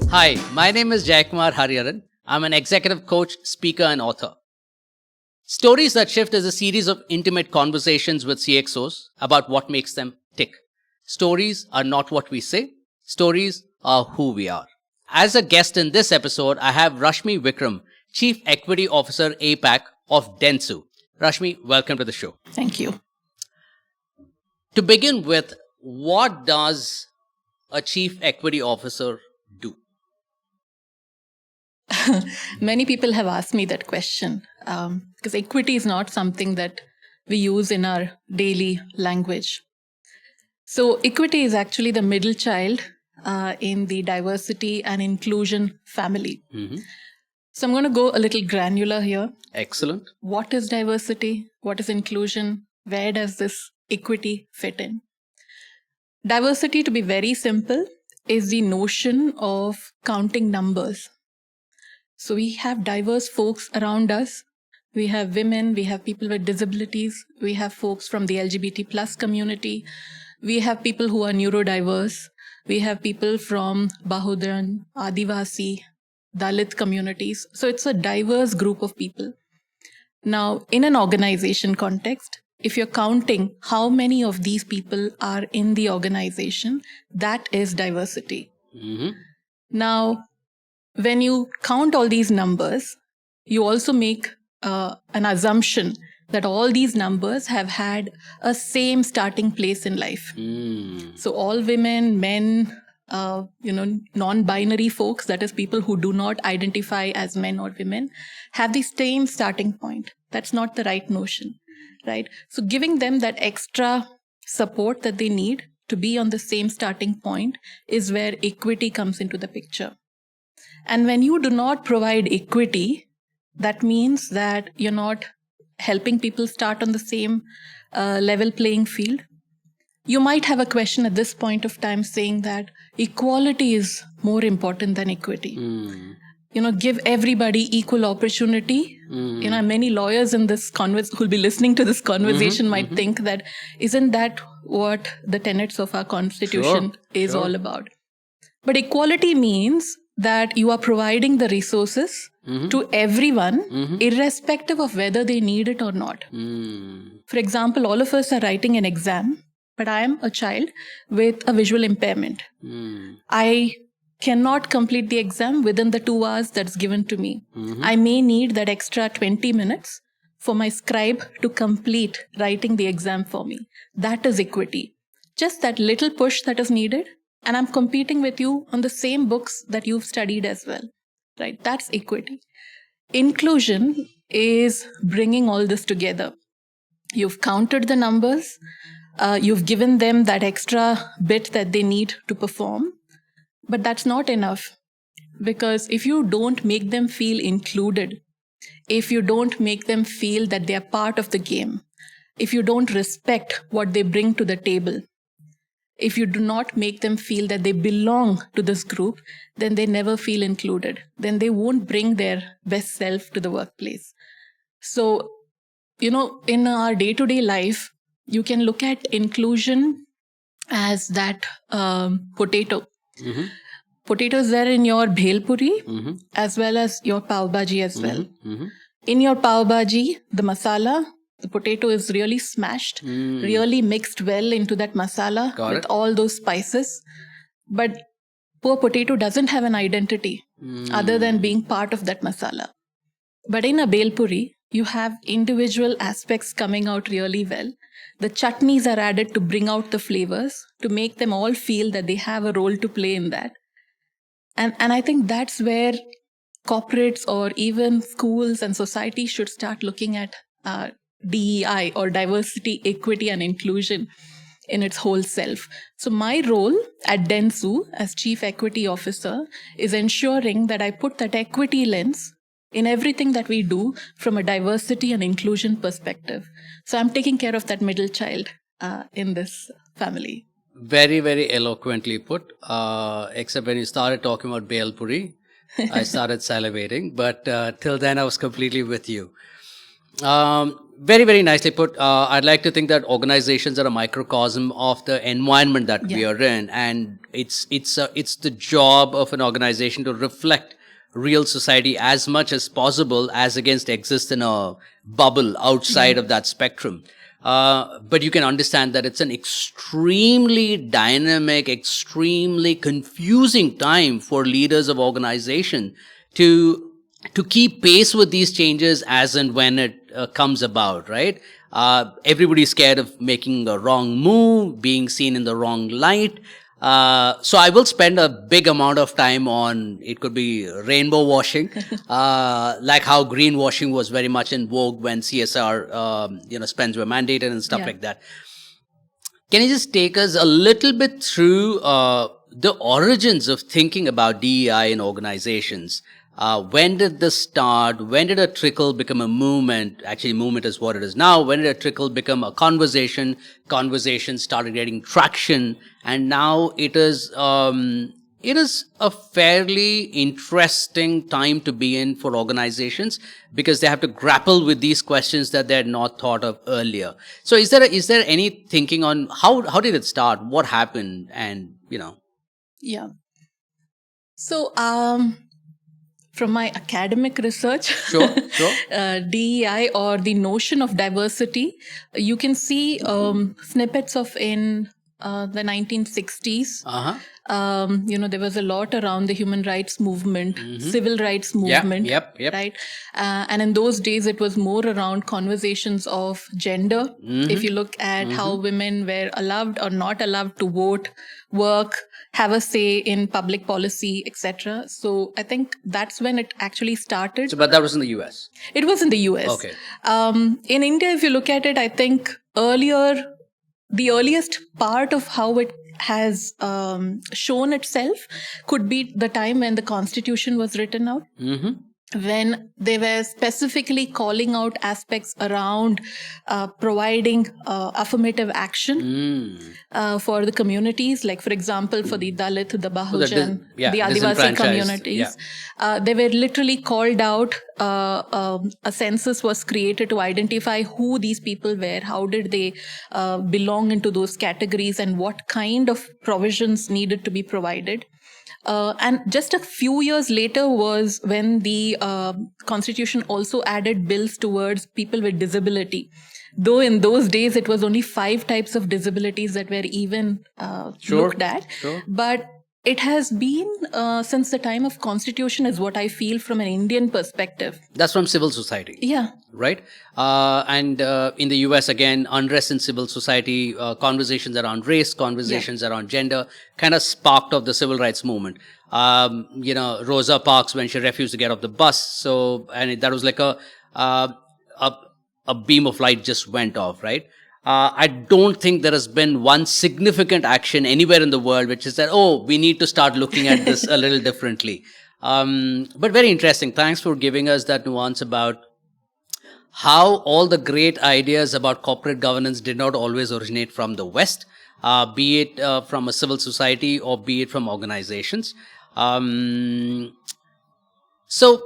Hi, my name is Jayakumar Hariharan. I'm an executive coach, speaker, and author. Stories That Shift is a series of intimate conversations with CXOs about what makes them tick. Stories are not what we say, stories are who we are. As a guest in this episode, I have Rashmi Vikram, Chief Equity Officer APAC of dentsu. Rashmi, welcome to the show. Thank you. To begin with, what does a Chief Equity Officer do? Many people have asked me that question because equity is not something that we use in our daily language. So equity is actually the middle child in the diversity and inclusion family. Mm-hmm. So I'm going to go a little granular here. Excellent. What is diversity? What is inclusion? Where does this equity fit in? Diversity, to be very simple, is the notion of counting numbers. So we have diverse folks around us. We have women, we have people with disabilities, we have folks from the LGBT plus community, we have people who are neurodiverse, we have people from Bahudran, Adivasi, Dalit communities. So it's a diverse group of people. Now, in an organization context, if you're counting how many of these people are in the organization, that is diversity. Mm-hmm. Now, when you count all these numbers, you also make an assumption that all these numbers have had a same starting place in life. So all women, men, non-binary folks, that is people who do not identify as men or women, have the same starting point. That's not the right notion, right? So giving them that extra support that they need to be on the same starting point is where equity comes into the picture. And when you do not provide equity, that means that you're not helping people start on the same level playing field. You might have a question at this point of time saying that equality is more important than equity. Give everybody equal opportunity. Many lawyers in this who'll be listening to this conversation might think that, isn't that what the tenets of our constitution is all about? But equality means that you are providing the resources to everyone, irrespective of whether they need it or not. For example, all of us are writing an exam, but I am a child with a visual impairment. I cannot complete the exam within the 2 hours that's given to me. I may need that extra 20 minutes for my scribe to complete writing the exam for me. That is equity. Just that little push that is needed. And I'm competing with you on the same books that you've studied as well, right? That's equity. Inclusion is bringing all this together. You've counted the numbers. You've given them that extra bit that they need to perform. But that's not enough. Because if you don't make them feel included, if you don't make them feel that they are part of the game, if you don't respect what they bring to the table, if you do not make them feel that they belong to this group, then they never feel included. Then they won't bring their best self to the workplace. So, in our day-to-day life, you can look at inclusion as that potato. Potatoes are in your bhel puri as well as your pav bhaji as well. In your pav bhaji, the masala, the potato is really smashed, really mixed well into that masala with all those spices. But poor potato doesn't have an identity other than being part of that masala. But in a bhel puri, you have individual aspects coming out really well. The chutneys are added to bring out the flavors, to make them all feel that they have a role to play in that. And I think that's where corporates or even schools and society should start looking at DEI or diversity, equity, and inclusion in its whole self. So my role at dentsu as Chief Equity Officer is ensuring that I put that equity lens in everything that we do from a diversity and inclusion perspective. So I'm taking care of that middle child in this family. Very, very eloquently put, except when you started talking about Bhel Puri, I started salivating, but till then I was completely with you. Very, very nicely put. I'd like to think that organizations are a microcosm of the environment that we are in, and it's the job of an organization to reflect real society as much as possible, as against exist in a bubble outside of that spectrum. But you can understand that it's an extremely dynamic, extremely confusing time for leaders of organization to keep pace with these changes as and when it comes about, right? Everybody's scared of making a wrong move, being seen in the wrong light. So I will spend a big amount of time on, it could be rainbow washing, like how greenwashing was very much in vogue when CSR, spends were mandated and stuff like that. Can you just take us a little bit through the origins of thinking about DEI in organizations? When did this start? When did a trickle become a movement? Actually, movement is what it is now. When did a trickle become a conversation? Conversation started getting traction, and now it is a fairly interesting time to be in for organizations, because they have to grapple with these questions that they had not thought of earlier. So, is there any thinking on how did it start? What happened? And Yeah. So, from my academic research, sure. DEI, or the notion of diversity, you can see snippets of in the 1960s. There was a lot around the human rights movement, civil rights movement, yep. right? And in those days, it was more around conversations of gender. If you look at how women were allowed or not allowed to vote, work, have a say in public policy, etc. So I think that's when it actually started. But that was in the US. It was in the US. Okay. In India, if you look at it, I think the earliest part of how it has shown itself could be the time when the Constitution was written out. When they were specifically calling out aspects around providing affirmative action for the communities, like, for example, for the Dalit, the Bahujan, the Adivasi communities. They were literally called out. A census was created to identify who these people were, how did they belong into those categories, and what kind of provisions needed to be provided. And just a few years later was when the Constitution also added bills towards people with disability. Though in those days, it was only 5 types of disabilities that were even looked at. But it has been since the time of Constitution, is what I feel from an Indian perspective. That's from civil society. Yeah. Right? And in the US, again, unrest in civil society, conversations around race, conversations around gender, kind of sparked off the civil rights movement. Rosa Parks, when she refused to get off the bus. And that was like a beam of light just went off, right? I don't think there has been one significant action anywhere in the world which is that, we need to start looking at this a little differently. But very interesting. Thanks for giving us that nuance about how all the great ideas about corporate governance did not always originate from the West, be it from a civil society or be it from organizations. So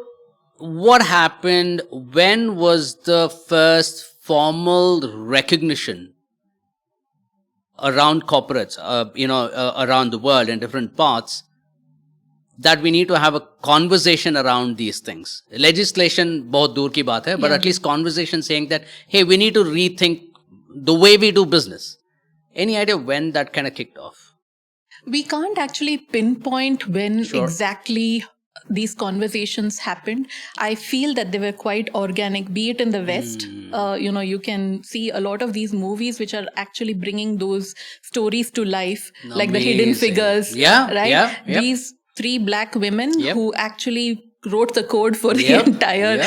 what happened? When was the first formal recognition around corporates, around the world in different parts, that we need to have a conversation around these things? Legislation, bahut dur ki baat hai, but at least conversation saying that, hey, we need to rethink the way we do business. Any idea when that kind of kicked off? We can't actually pinpoint when exactly these conversations happened. I feel that they were quite organic, be it in the West. You can see a lot of these movies which are actually bringing those stories to life, like the Hidden Figures. These 3 black women who actually wrote the code for the entire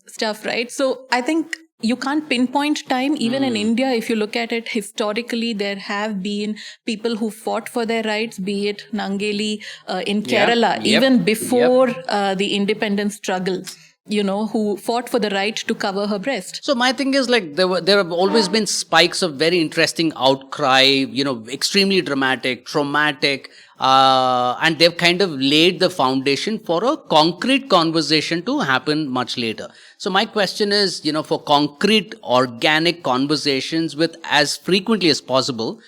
stuff, right? So I think you can't pinpoint time. Even in India, if you look at it historically, there have been people who fought for their rights, be it Nangeli in Kerala, even before the independence struggle. who fought for the right to cover her breast. So my thing is like there have always been spikes of very interesting outcry, extremely dramatic, traumatic, and they've kind of laid the foundation for a concrete conversation to happen much later. So my question is, for concrete, organic conversations with as frequently as possible,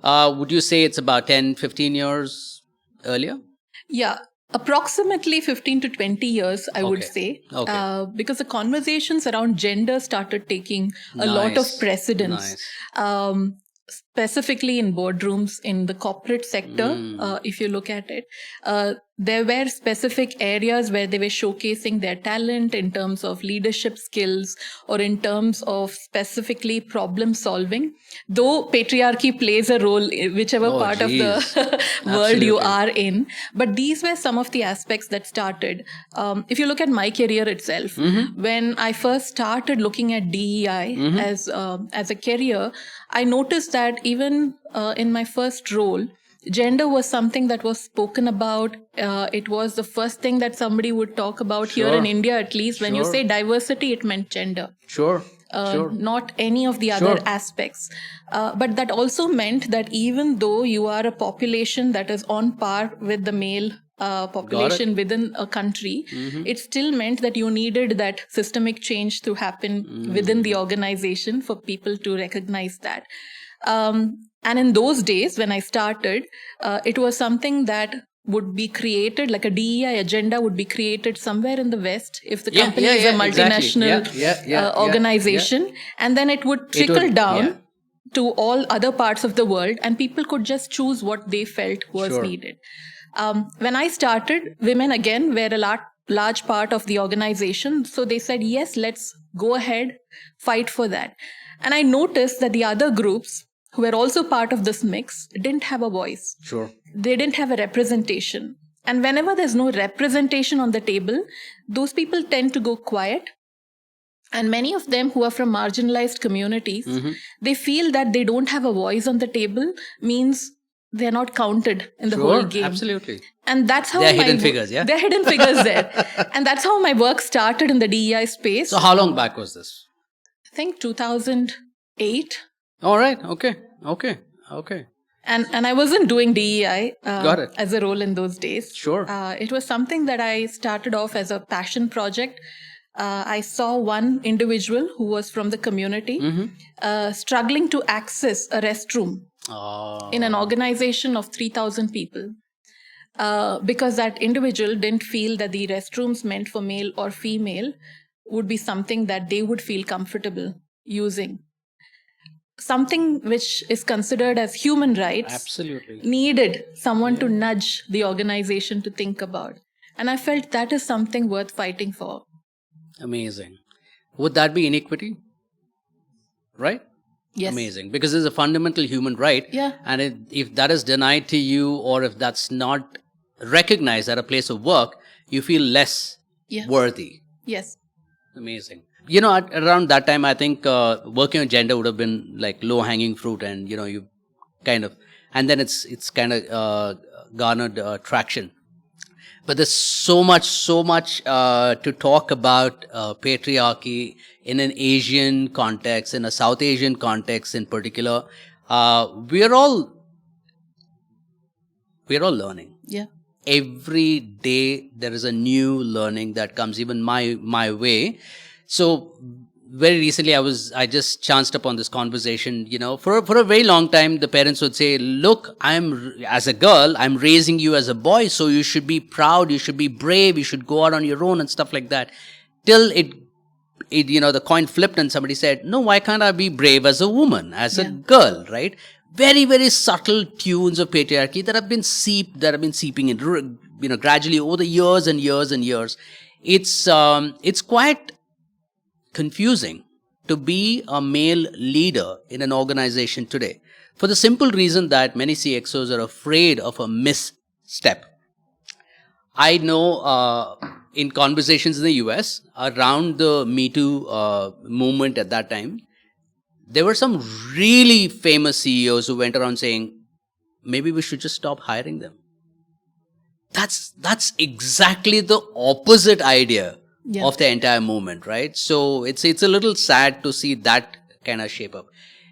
would you say it's about 10, 15 years earlier? Yeah. Approximately 15 to 20 years, I would say, because the conversations around gender started taking a lot of precedence, specifically in boardrooms in the corporate sector. If you look at it, there were specific areas where they were showcasing their talent in terms of leadership skills or in terms of specifically problem solving. Though patriarchy plays a role in whichever part of the world you are in, but these were some of the aspects that started. If you look at my career itself, when I first started looking at DEI as a career, I noticed that even in my first role, gender was something that was spoken about. It was the first thing that somebody would talk about here in India, at least. When you say diversity, it meant gender. Not any of the other aspects. But that also meant that even though you are a population that is on par with the male population within a country, it still meant that you needed that systemic change to happen within the organization for people to recognize that. And in those days, when I started, it was something that would be created, like a DEI agenda would be created somewhere in the West if the company is a multinational organization. And then it would trickle down to all other parts of the world, and people could just choose what they felt was needed. When I started, women again were a large part of the organization. So they said, yes, let's go ahead, fight for that. And I noticed that the other groups who were also part of this mix didn't have a voice. They didn't have a representation. And whenever there's no representation on the table, those people tend to go quiet. And many of them who are from marginalized communities, they feel that they don't have a voice on the table means they're not counted in the whole game. Absolutely. And that's how they're hidden figures, They're hidden figures there. And that's how my work started in the DEI space. So how long back was this? I think 2008. All right. Okay. And I wasn't doing DEI Got it. as a role in those days. It was something that I started off as a passion project. I saw one individual who was from the community struggling to access a restroom in an organization of 3,000 people. Because that individual didn't feel that the restrooms meant for male or female would be something that they would feel comfortable using. Something which is considered as human rights needed someone to nudge the organization to think about. And I felt that is something worth fighting for. Amazing. Would that be inequity? Right? Yes. Amazing. Because it's a fundamental human right. Yeah. And if that is denied to you, or if that's not recognized at a place of work, you feel less worthy. Yes. Amazing. Around that time, I think working on gender would have been like low-hanging fruit, and you kind of, and then it's kind of garnered traction. But there's so much to talk about patriarchy in an Asian context, in a South Asian context in particular. We're all learning. Yeah. Every day there is a new learning that comes even my way. So very recently I just chanced upon this conversation. For a very long time the parents would say, look, as a girl, I'm raising you as a boy, so you should be proud, you should be brave, you should go out on your own and stuff like that. Till it the coin flipped and somebody said, no, why can't I be brave as a woman, as a girl, right? Very, very subtle tunes of patriarchy that have been seeping in, gradually over the years and years and years. It's quite confusing to be a male leader in an organization today, for the simple reason that many CXOs are afraid of a misstep. I know in conversations in the US around the Me Too movement at that time, there were some really famous CEOs who went around saying, maybe we should just stop hiring them. That's exactly the opposite idea of the entire movement, right? So it's a little sad to see that kind of shape up.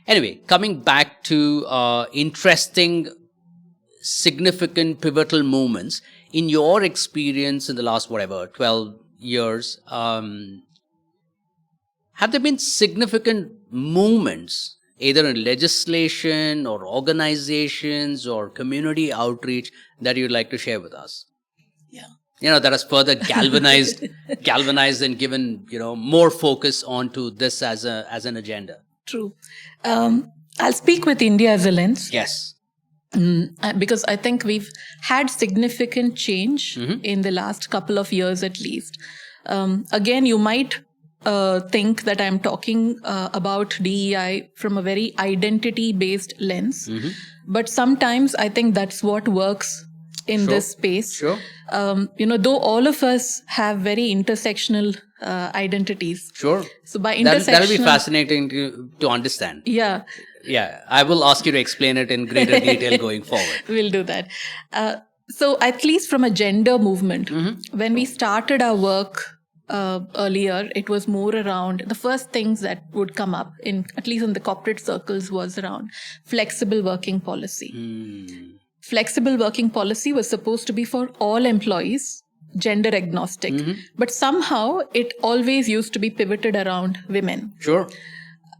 Anyway, coming back to interesting, significant, pivotal moments in your experience in the last 12 years. Have there been significant movements, either in legislation or organizations or community outreach, that you'd like to share with us? Yeah. That has further galvanized and given, more focus onto this as an agenda. True. I'll speak with India as a lens. Yes. Because I think we've had significant change in the last couple of years at least. Again, you might think that I'm talking about DEI from a very identity-based lens. But sometimes I think that's what works in this space. Sure. Though all of us have very intersectional identities. Sure. So by intersectional... That'll be fascinating to understand. Yeah. Yeah. I will ask you to explain it in greater detail going forward. We'll do that. So at least from a gender movement, when we started our work earlier, it was more around the first things that would come up at least in the corporate circles was around flexible working policy. Flexible working policy was supposed to be for all employees, gender agnostic, but somehow it always used to be pivoted around women. Sure.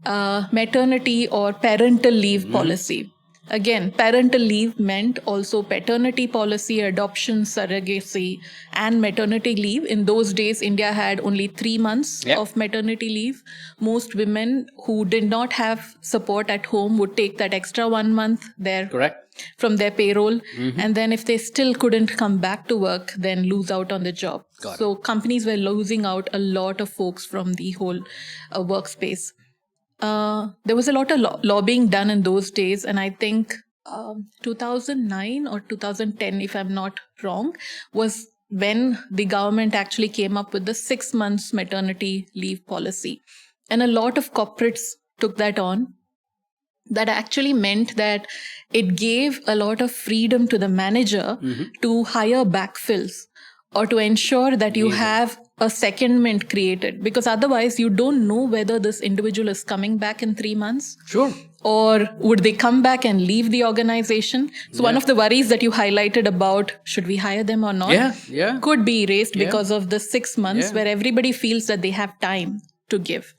Maternity or parental leave policy. Again, parental leave meant also paternity policy, adoption, surrogacy, and maternity leave. In those days, India had only 3 months of maternity leave. Most women who did not have support at home would take that extra 1 month from their payroll. And then if they still couldn't come back to work, then lose out on the job. So companies were losing out a lot of folks from the whole workspace. There was a lot of lobbying done in those days, and I think 2009 or 2010, if I'm not wrong, was when the government actually came up with the 6 months maternity leave policy. And a lot of corporates took that on. That actually meant that it gave a lot of freedom to the manager to hire backfills or to ensure that you have a secondment created, because otherwise you don't know whether this individual is coming back in 3 months. Sure. Or would they come back and leave the organization? So one of the worries that you highlighted about should we hire them or not could be erased because of the 6 months where everybody feels that they have time to give.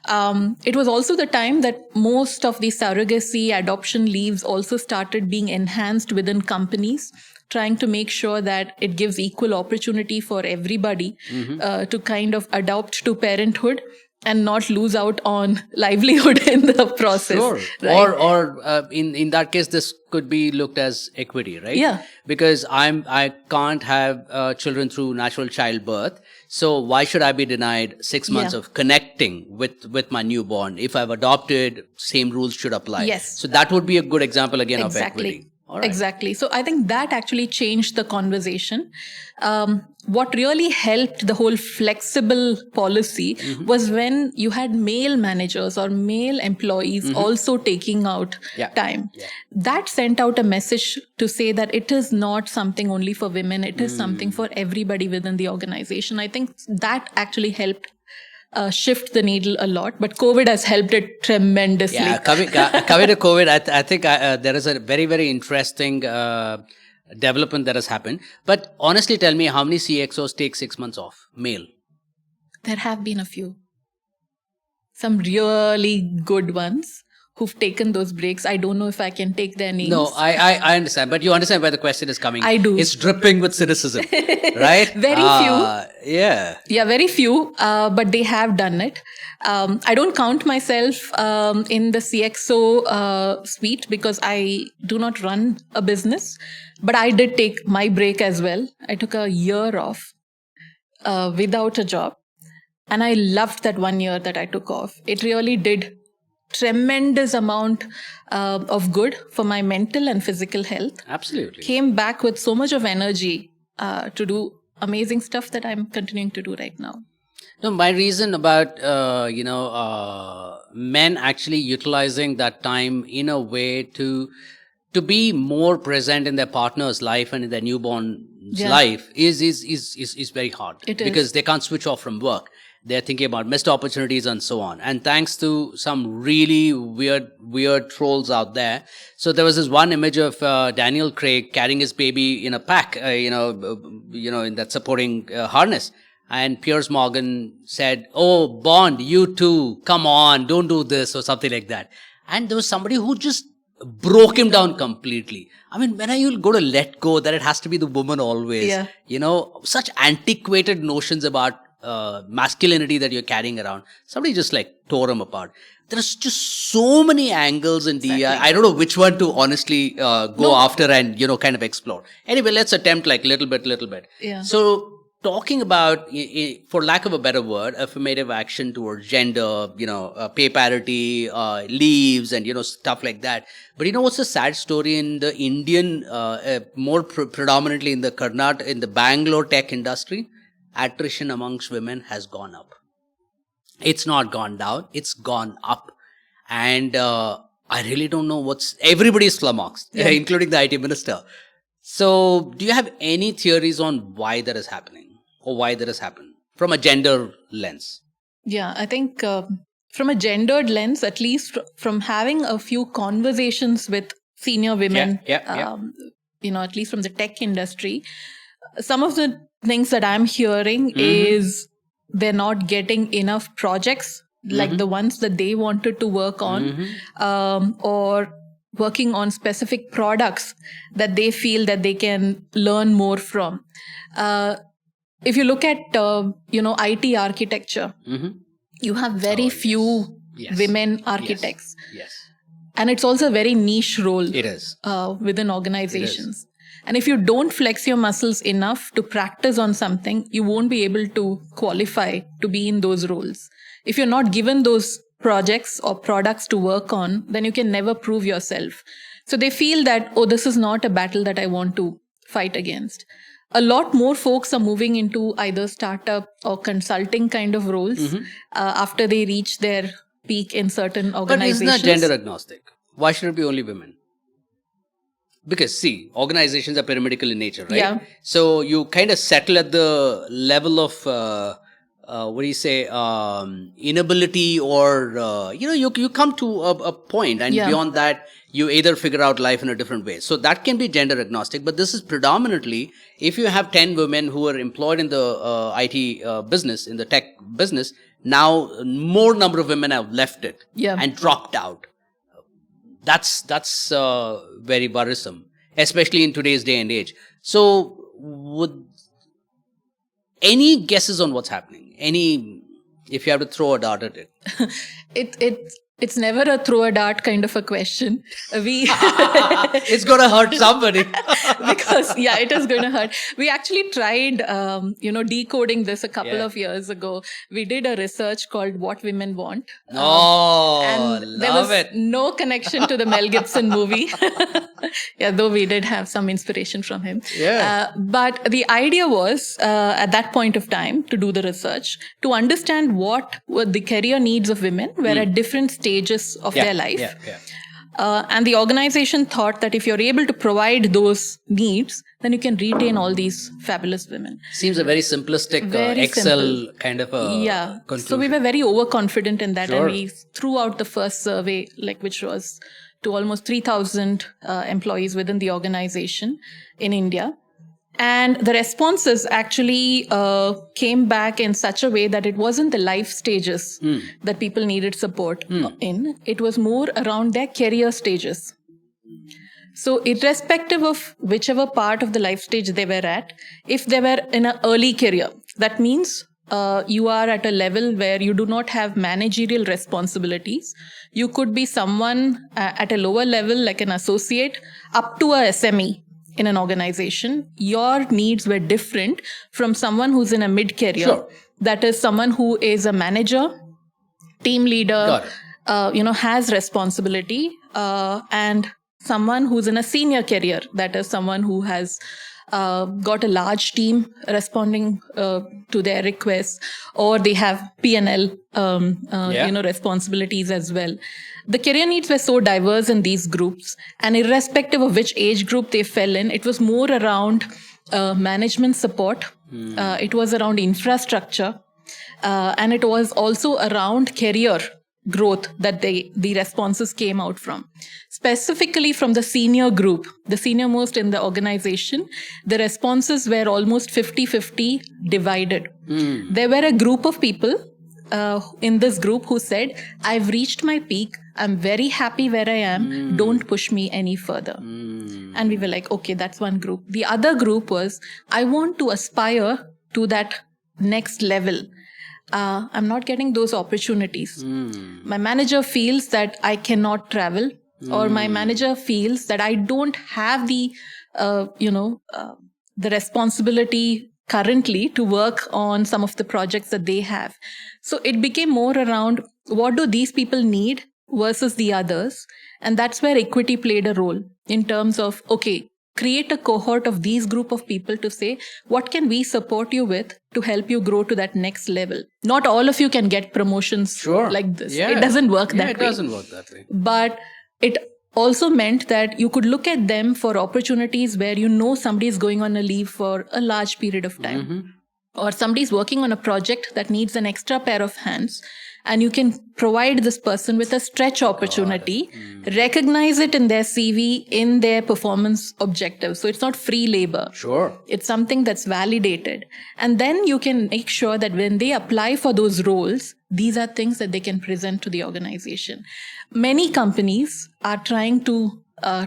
It was also the time that most of the surrogacy adoption leaves also started being enhanced within companies, trying to make sure that it gives equal opportunity for everybody to kind of adopt to parenthood and not lose out on livelihood in the process. Sure. Right? Or in that case, this could be looked as equity, right? Yeah. Because I can't have children through natural childbirth. So why should I be denied 6 months of connecting with my newborn? If I've adopted, same rules should apply. Yes. So that would be a good example again of equity. Right. Exactly. So I think that actually changed the conversation. What really helped the whole flexible policy was when you had male managers or male employees also taking out time. Yeah. That sent out a message to say that it is not something only for women. It is something for everybody within the organization. I think that actually helped shift the needle a lot, but COVID has helped it tremendously. Yeah, coming to COVID, I think there is a very, very interesting development that has happened. But honestly, tell me, how many CXOs take 6 months off, male? There have been a few. Some really good ones who've taken those breaks. I don't know if I can take their names. No, I understand. But you understand where the question is coming. I do. It's dripping with cynicism, right? Very few. Yeah. Yeah, very few. But they have done it. I don't count myself in the CXO suite because I do not run a business. But I did take my break as well. I took a year off without a job. And I loved that 1 year that I took off. It really did tremendous amount of good for my mental and physical health. Absolutely. Came back with so much of energy to do amazing stuff that I'm continuing to do right now. No, my reason about, men actually utilizing that time in a way to to be more present in their partner's life and in their newborn's life is very hard. Because they can't switch off from work. They're thinking about missed opportunities and so on. And thanks to some really weird trolls out there. So there was this one image of Daniel Craig carrying his baby in a pack, in that supporting harness. And Piers Morgan said, "Oh, Bond, you too, come on, don't do this," or something like that. And there was somebody who just broke him down completely. I mean, when are you going to let go that it has to be the woman always? Yeah. Such antiquated notions about masculinity that you're carrying around. Somebody just like tore him apart. There's just so many angles in DEI. I don't know which one to honestly go after and, kind of explore. Anyway, let's attempt like little bit. Yeah. So talking about, for lack of a better word, affirmative action towards gender, pay parity, leaves and, stuff like that. But what's the sad story in the Indian, more predominantly in the Bangalore tech industry? Attrition amongst women has gone up. It's not gone down. It's gone up. And I really don't know everybody's flummoxed, including the IT minister. So do you have any theories on why that is happening or why that has happened from a gender lens? Yeah, I think from a gendered lens, at least from having a few conversations with senior women, at least from the tech industry, some of the things that I'm hearing is they're not getting enough projects like the ones that they wanted to work on, or working on specific products that they feel that they can learn more from. If you look at, IT architecture, you have very few women architects. Yes. And it's also a very niche role. It is. Within organizations. And if you don't flex your muscles enough to practice on something, you won't be able to qualify to be in those roles. If you're not given those projects or products to work on, then you can never prove yourself. So they feel that, this is not a battle that I want to fight against. A lot more folks are moving into either startup or consulting kind of roles after they reach their peak in certain organizations. But isn't that gender agnostic? Why should it be only women? Because, see, organizations are pyramidal in nature, right? Yeah. So you kind of settle at the level of, inability or, you come to a point and beyond that, you either figure out life in a different way. So that can be gender agnostic, but this is predominantly, if you have 10 women who are employed in the IT business, in the tech business, now more number of women have left it and dropped out. That's very worrisome, especially in today's day and age. So would any guesses on what's happening? If you have to throw a dart at it? It's never a throw a dart kind of a question. It's going to hurt somebody. Because, it is going to hurt. We actually tried, decoding this a couple of years ago. We did a research called What Women Want. And there was no connection to the Mel Gibson movie. Though we did have some inspiration from him. But the idea was, at that point of time, to do the research, to understand what were the career needs of women were at different stages of their life. And the organization thought that if you're able to provide those needs, then you can retain all these fabulous women. Seems a very simplistic Excel kind of a conclusion. So we were very overconfident in that. And we threw out the first survey, which was to almost 3,000 employees within the organization in India. And the responses actually came back in such a way that it wasn't the life stages that people needed support in. It was more around their career stages. So irrespective of whichever part of the life stage they were at, if they were in an early career, that means you are at a level where you do not have managerial responsibilities. You could be someone at a lower level, like an associate, up to a SME. In an organization, your needs were different from someone who's in a mid-career. That is someone who is a manager, team leader, has responsibility, and someone who's in a senior career, that is someone who has got a large team responding to their requests, or they have P&L responsibilities as well. The career needs were so diverse in these groups, and irrespective of which age group they fell in, it was more around management support, it was around infrastructure, and it was also around career growth that the responses came out from. Specifically from the senior group, the senior most in the organization, the responses were almost 50-50 divided. There were a group of people in this group who said, I've reached my peak, I'm very happy where I am, don't push me any further. And we were like, okay, that's one group. The other group was, I want to aspire to that next level. I'm not getting those opportunities. My manager feels that I cannot travel, or my manager feels that I don't have the responsibility currently to work on some of the projects that they have. So it became more around what do these people need versus the others. And that's where equity played a role in terms of, okay, create a cohort of these group of people to say, what can we support you with to help you grow to that next level? Not all of you can get promotions like this. Yeah. It doesn't work that way. It doesn't work that way. But it also meant that you could look at them for opportunities where somebody is going on a leave for a large period of time. Or somebody's working on a project that needs an extra pair of hands, and you can provide this person with a stretch opportunity, recognize it in their CV, in their performance objectives. So it's not free labor. Sure. It's something that's validated. And then you can make sure that when they apply for those roles, these are things that they can present to the organization. Many companies are trying to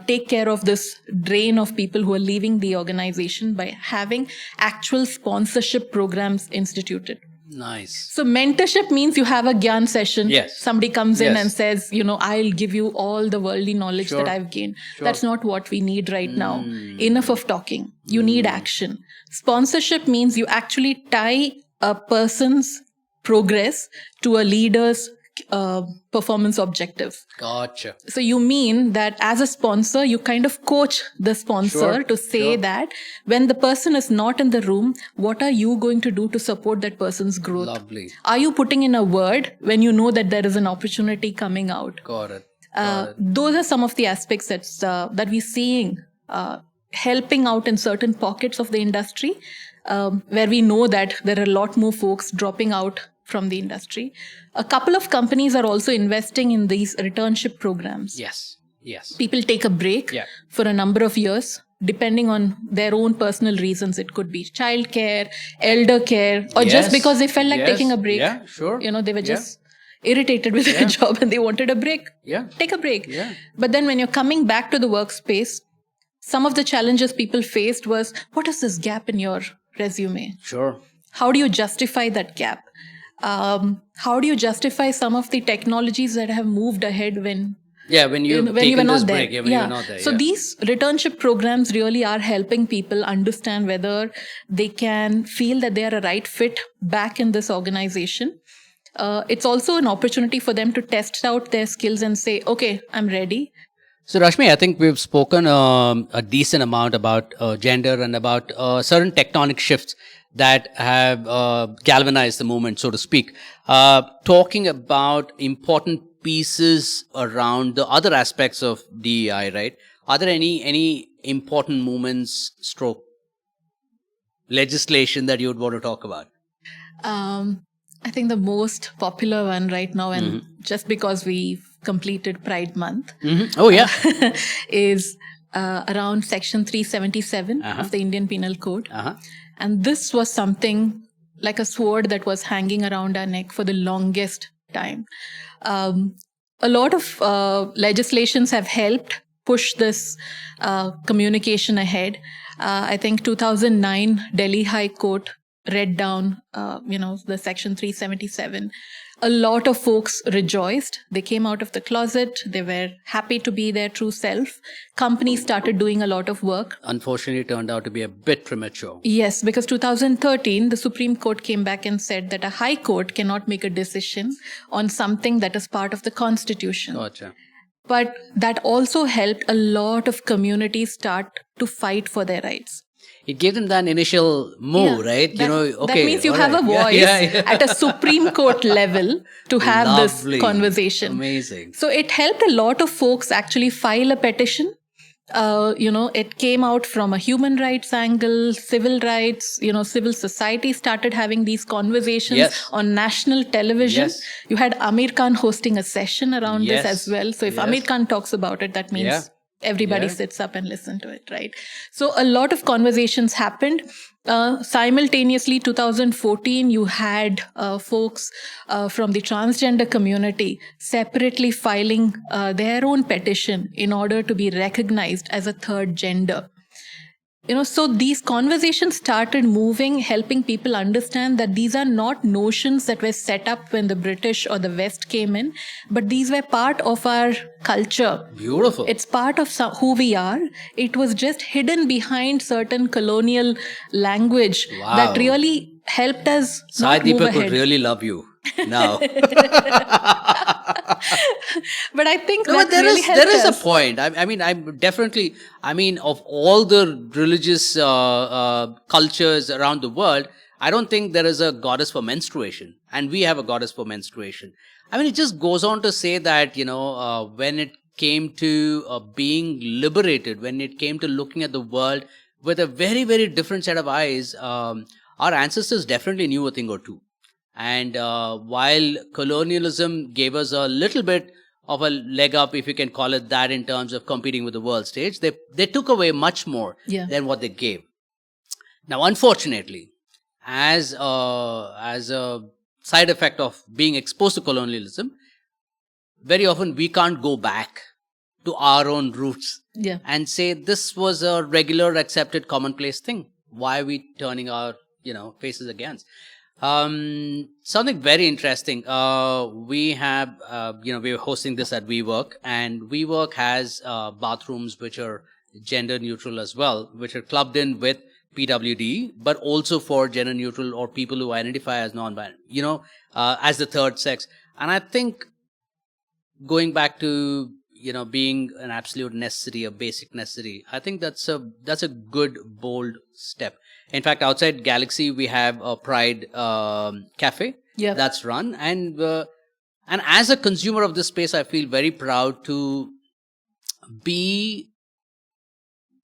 take care of this drain of people who are leaving the organization by having actual sponsorship programs instituted. Nice. So mentorship means you have a Gyan session. Yes. Somebody comes in and says, I'll give you all the worldly knowledge that I've gained. That's not what we need right now. Enough of talking. You need action. Sponsorship means you actually tie a person's progress to a leader's performance objectives. Gotcha. So you mean that as a sponsor, you kind of coach the sponsor to say that when the person is not in the room, what are you going to do to support that person's growth? Lovely. Are you putting in a word when you know that there is an opportunity coming out? Got it. Those are some of the aspects that we're seeing helping out in certain pockets of the industry where we know that there are a lot more folks dropping out from the industry. A couple of companies are also investing in these returnship programs. Yes. People take a break for a number of years, depending on their own personal reasons. It could be childcare, elder care, or just because they felt like taking a break. Yeah, sure. They were just irritated with their job and they wanted a break. Take a break. But then when you're coming back to the workspace, some of the challenges people faced was, what is this gap in your resume? Sure. How do you justify that gap? How do you justify some of the technologies that have moved ahead when you were not there? So these returnship programs really are helping people understand whether they can feel that they are a right fit back in this organization. It's also an opportunity for them to test out their skills and say, okay, I'm ready. So Rashmi, I think we've spoken a decent amount about gender and about certain tectonic shifts that have galvanized the movement, so to speak. Talking about important pieces around the other aspects of DEI, right? Are there any important movements, stroke legislation that you would want to talk about? I think the most popular one right now, and just because we've completed Pride Month, is around Section 377 of the Indian Penal Code. And this was something like a sword that was hanging around our neck for the longest time. A lot of legislations have helped push this communication ahead. I think 2009 Delhi High Court read down, the Section 377. A lot of folks rejoiced. They came out of the closet. They were happy to be their true self. Companies started doing a lot of work. Unfortunately, it turned out to be a bit premature. Yes, because 2013, the Supreme Court came back and said that a high court cannot make a decision on something that is part of the Constitution. Gotcha. But that also helped a lot of communities start to fight for their rights. It gave them that initial move, right? That means you have a voice at a Supreme Court level to have Lovely. this conversation. Amazing. So it helped a lot of folks actually file a petition. It came out from a human rights angle, civil rights, civil society started having these conversations on national television. You had Amir Khan hosting a session around this as well. So if Amir Khan talks about it, that means everybody sits up and listen to it, right? So a lot of conversations happened. Simultaneously, 2014, you had folks from the transgender community separately filing their own petition in order to be recognized as a third gender. So these conversations started moving, helping people understand that these are not notions that were set up when the British or the West came in, but these were part of our culture. Beautiful. It's part of who we are. It was just hidden behind certain colonial language that really helped us not move ahead. Could really love you now. But I think there is a point. I'm definitely, of all the religious cultures around the world, I don't think there is a goddess for menstruation. And we have a goddess for menstruation. It just goes on to say that, when it came to being liberated, when it came to looking at the world with a very, very different set of eyes, our ancestors definitely knew a thing or two. And while colonialism gave us a little bit of a leg up, if you can call it that, in terms of competing with the world stage, they took away much more than what they gave. Now, unfortunately, as a side effect of being exposed to colonialism, very often we can't go back to our own roots and say this was a regular, accepted, commonplace thing. Why are we turning our faces against? Something very interesting. We have, we were hosting this at WeWork, and WeWork has bathrooms which are gender neutral as well, which are clubbed in with PWD, but also for gender neutral or people who identify as non-binary, as the third sex. And I think going back to, being an absolute necessity, a basic necessity, I think that's a good, bold step. In fact, outside Galaxy, we have a Pride cafe that's run. And as a consumer of this space, I feel very proud to be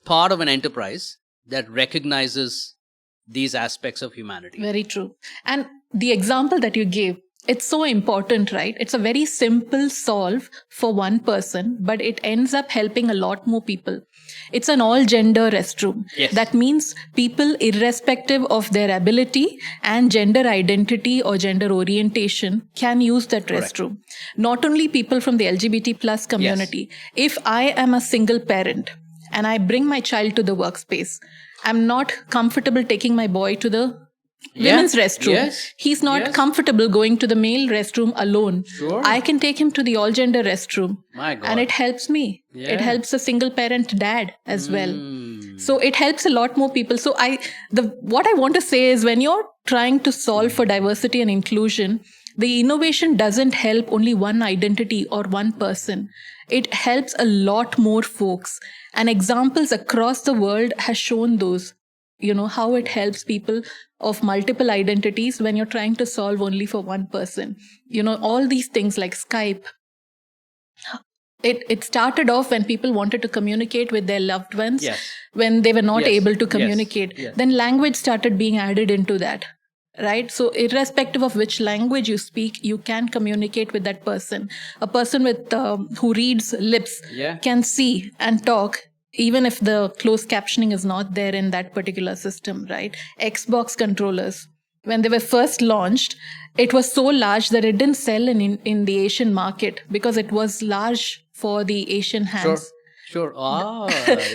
part of an enterprise that recognizes these aspects of humanity. Very true. And the example that you gave, it's so important, right? It's a very simple solve for one person, but it ends up helping a lot more people. It's an all-gender restroom. Yes. That means people, irrespective of their ability and gender identity or gender orientation, can use that restroom. Not only people from the LGBT plus community. If I am a single parent and I bring my child to the workspace, I'm not comfortable taking my boy to the women's restroom. He's not comfortable going to the male restroom alone. I can take him to the all-gender restroom. My God. And it helps me. It helps a single parent dad as well. So it helps a lot more people. So what I want to say is, when you're trying to solve for diversity and inclusion, the innovation doesn't help only one identity or one person. It helps a lot more folks. And examples across the world has shown those. How it helps people of multiple identities when you're trying to solve only for one person. All these things like Skype. It started off when people wanted to communicate with their loved ones when they were not able to communicate. Then language started being added into that. Right? So irrespective of which language you speak, you can communicate with that person. A person with who reads lips can see and talk, even if the closed captioning is not there in that particular system, right? Xbox controllers, when they were first launched, it was so large that it didn't sell in the Asian market because it was large for the Asian hands. Sure.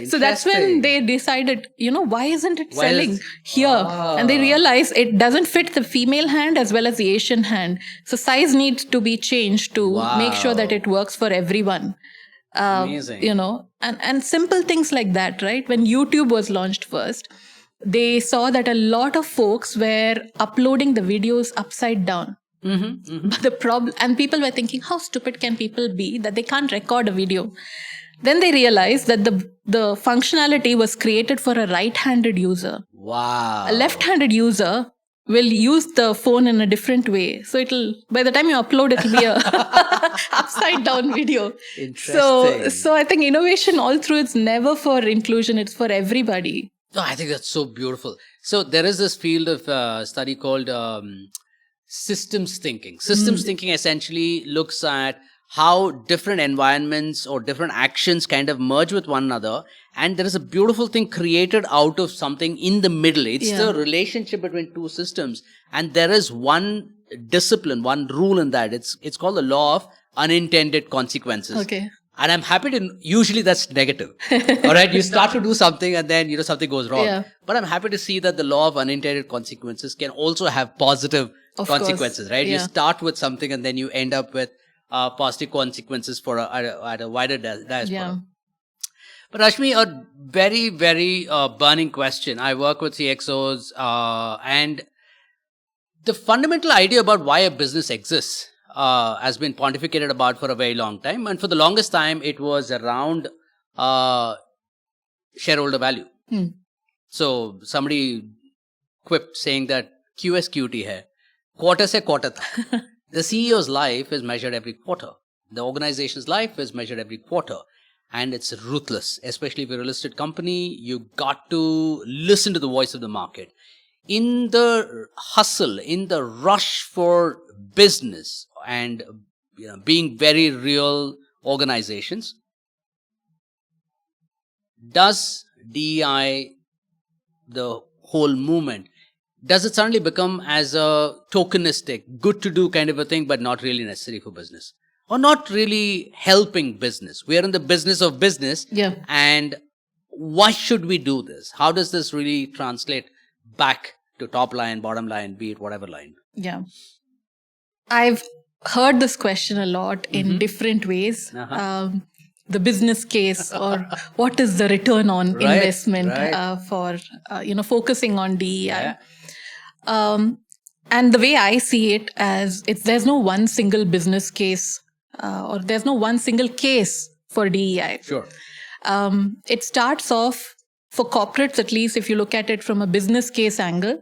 So that's when they decided, why isn't it selling here? And they realized it doesn't fit the female hand as well as the Asian hand. So size needs to be changed to make sure that it works for everyone. Amazing. And simple things like that, right? When YouTube was launched first, they saw that a lot of folks were uploading the videos upside down. But the problem, and people were thinking, how stupid can people be that they can't record a video? Then they realized that the functionality was created for a right-handed user. Wow. A left-handed user will use the phone in a different way. So by the time you upload, it'll be a upside down video. Interesting. So I think innovation all through, it's never for inclusion, it's for everybody. Oh, I think that's so beautiful. So there is this field of study called systems thinking. Systems thinking essentially looks at how different environments or different actions kind of merge with one another. And there is a beautiful thing created out of something in the middle. It's the relationship between two systems. And there is one discipline, one rule in that. It's called the law of unintended consequences. Okay. And I'm happy to, usually that's negative. All right. You start to do something and then, something goes wrong. Yeah. But I'm happy to see that the law of unintended consequences can also have positive consequences, right? Yeah. You start with something and then you end up with positive consequences for at a wider diaspora. Yeah. But Rashmi, a very, very burning question. I work with CXOs and the fundamental idea about why a business exists has been pontificated about for a very long time. And for the longest time, it was around shareholder value. So somebody quipped saying that QSQT hai, quarter se quarter tak. The CEO's life is measured every quarter. The organization's life is measured every quarter. And it's ruthless, especially if you're a listed company. You got to listen to the voice of the market. In the hustle, in the rush for business and being very real organizations, does DEI, the whole movement, does it suddenly become as a tokenistic, good to do kind of a thing, but not really necessary for business? Or not really helping business? We are in the business of business. Yeah. And why should we do this? How does this really translate back to top line, bottom line, be it whatever line? Yeah. I've heard this question a lot in different ways. The business case or what is the return on investment for focusing on DEI. And the way I see it as there's no one single business case or there's no one single case for DEI. Sure. It starts off for corporates, at least if you look at it from a business case angle.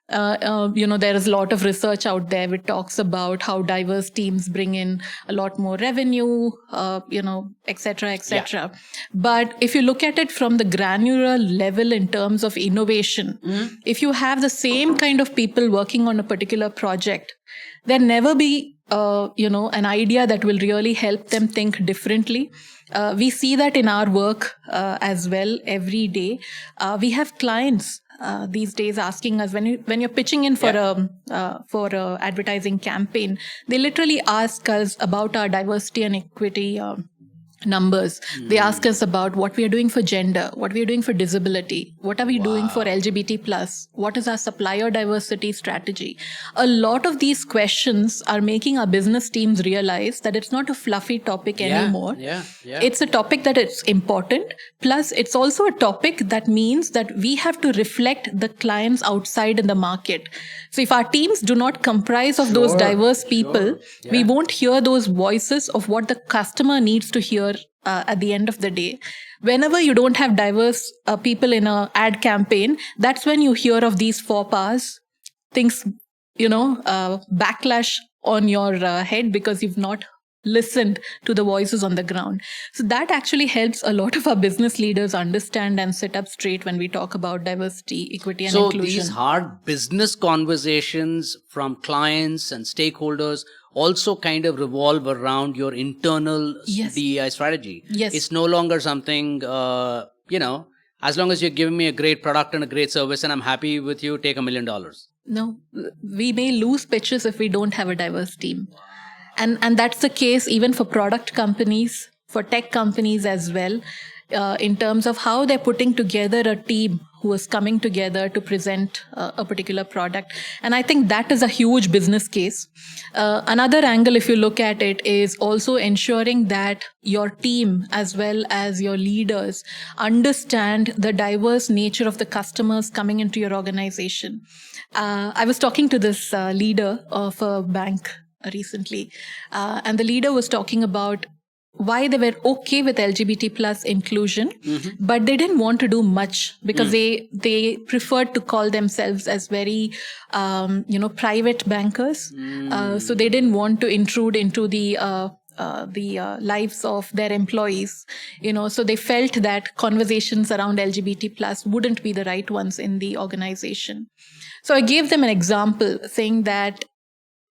There is a lot of research out there which talks about how diverse teams bring in a lot more revenue, et cetera, et cetera. Yeah. But if you look at it from the granular level in terms of innovation, if you have the same kind of people working on a particular project, there'll never be, an idea that will really help them think differently. We see that in our work as well every day. We have clients these days asking us when you're pitching in for a advertising campaign, they literally ask us about our diversity and equity numbers. They ask us about what we are doing for gender, what we are doing for disability, what are we doing for LGBT+, what is our supplier diversity strategy. A lot of these questions are making our business teams realize that it's not a fluffy topic anymore. It's a topic that is important. Plus, it's also a topic that means that we have to reflect the clients outside in the market. So if our teams do not comprise of those diverse people, we won't hear those voices of what the customer needs to hear at the end of the day. Whenever you don't have diverse people in an ad campaign, that's when you hear of these faux pas, things, backlash on your head because you've not listened to the voices on the ground. So that actually helps a lot of our business leaders understand and sit up straight when we talk about diversity, equity, and inclusion. So these hard business conversations from clients and stakeholders also kind of revolve around your internal DEI strategy. Yes. It's no longer something, as long as you're giving me a great product and a great service and I'm happy with you, take $1 million. No, we may lose pitches if we don't have a diverse team. And that's the case even for product companies, for tech companies as well, in terms of how they're putting together a team who was coming together to present a particular product. And I think that is a huge business case. Another angle, if you look at it, is also ensuring that your team as well as your leaders understand the diverse nature of the customers coming into your organization. I was talking to this leader of a bank recently, and the leader was talking about why they were okay with LGBT plus inclusion, but they didn't want to do much because they preferred to call themselves as very, private bankers. So they didn't want to intrude into the lives of their employees, so they felt that conversations around LGBT plus wouldn't be the right ones in the organization. So I gave them an example saying that,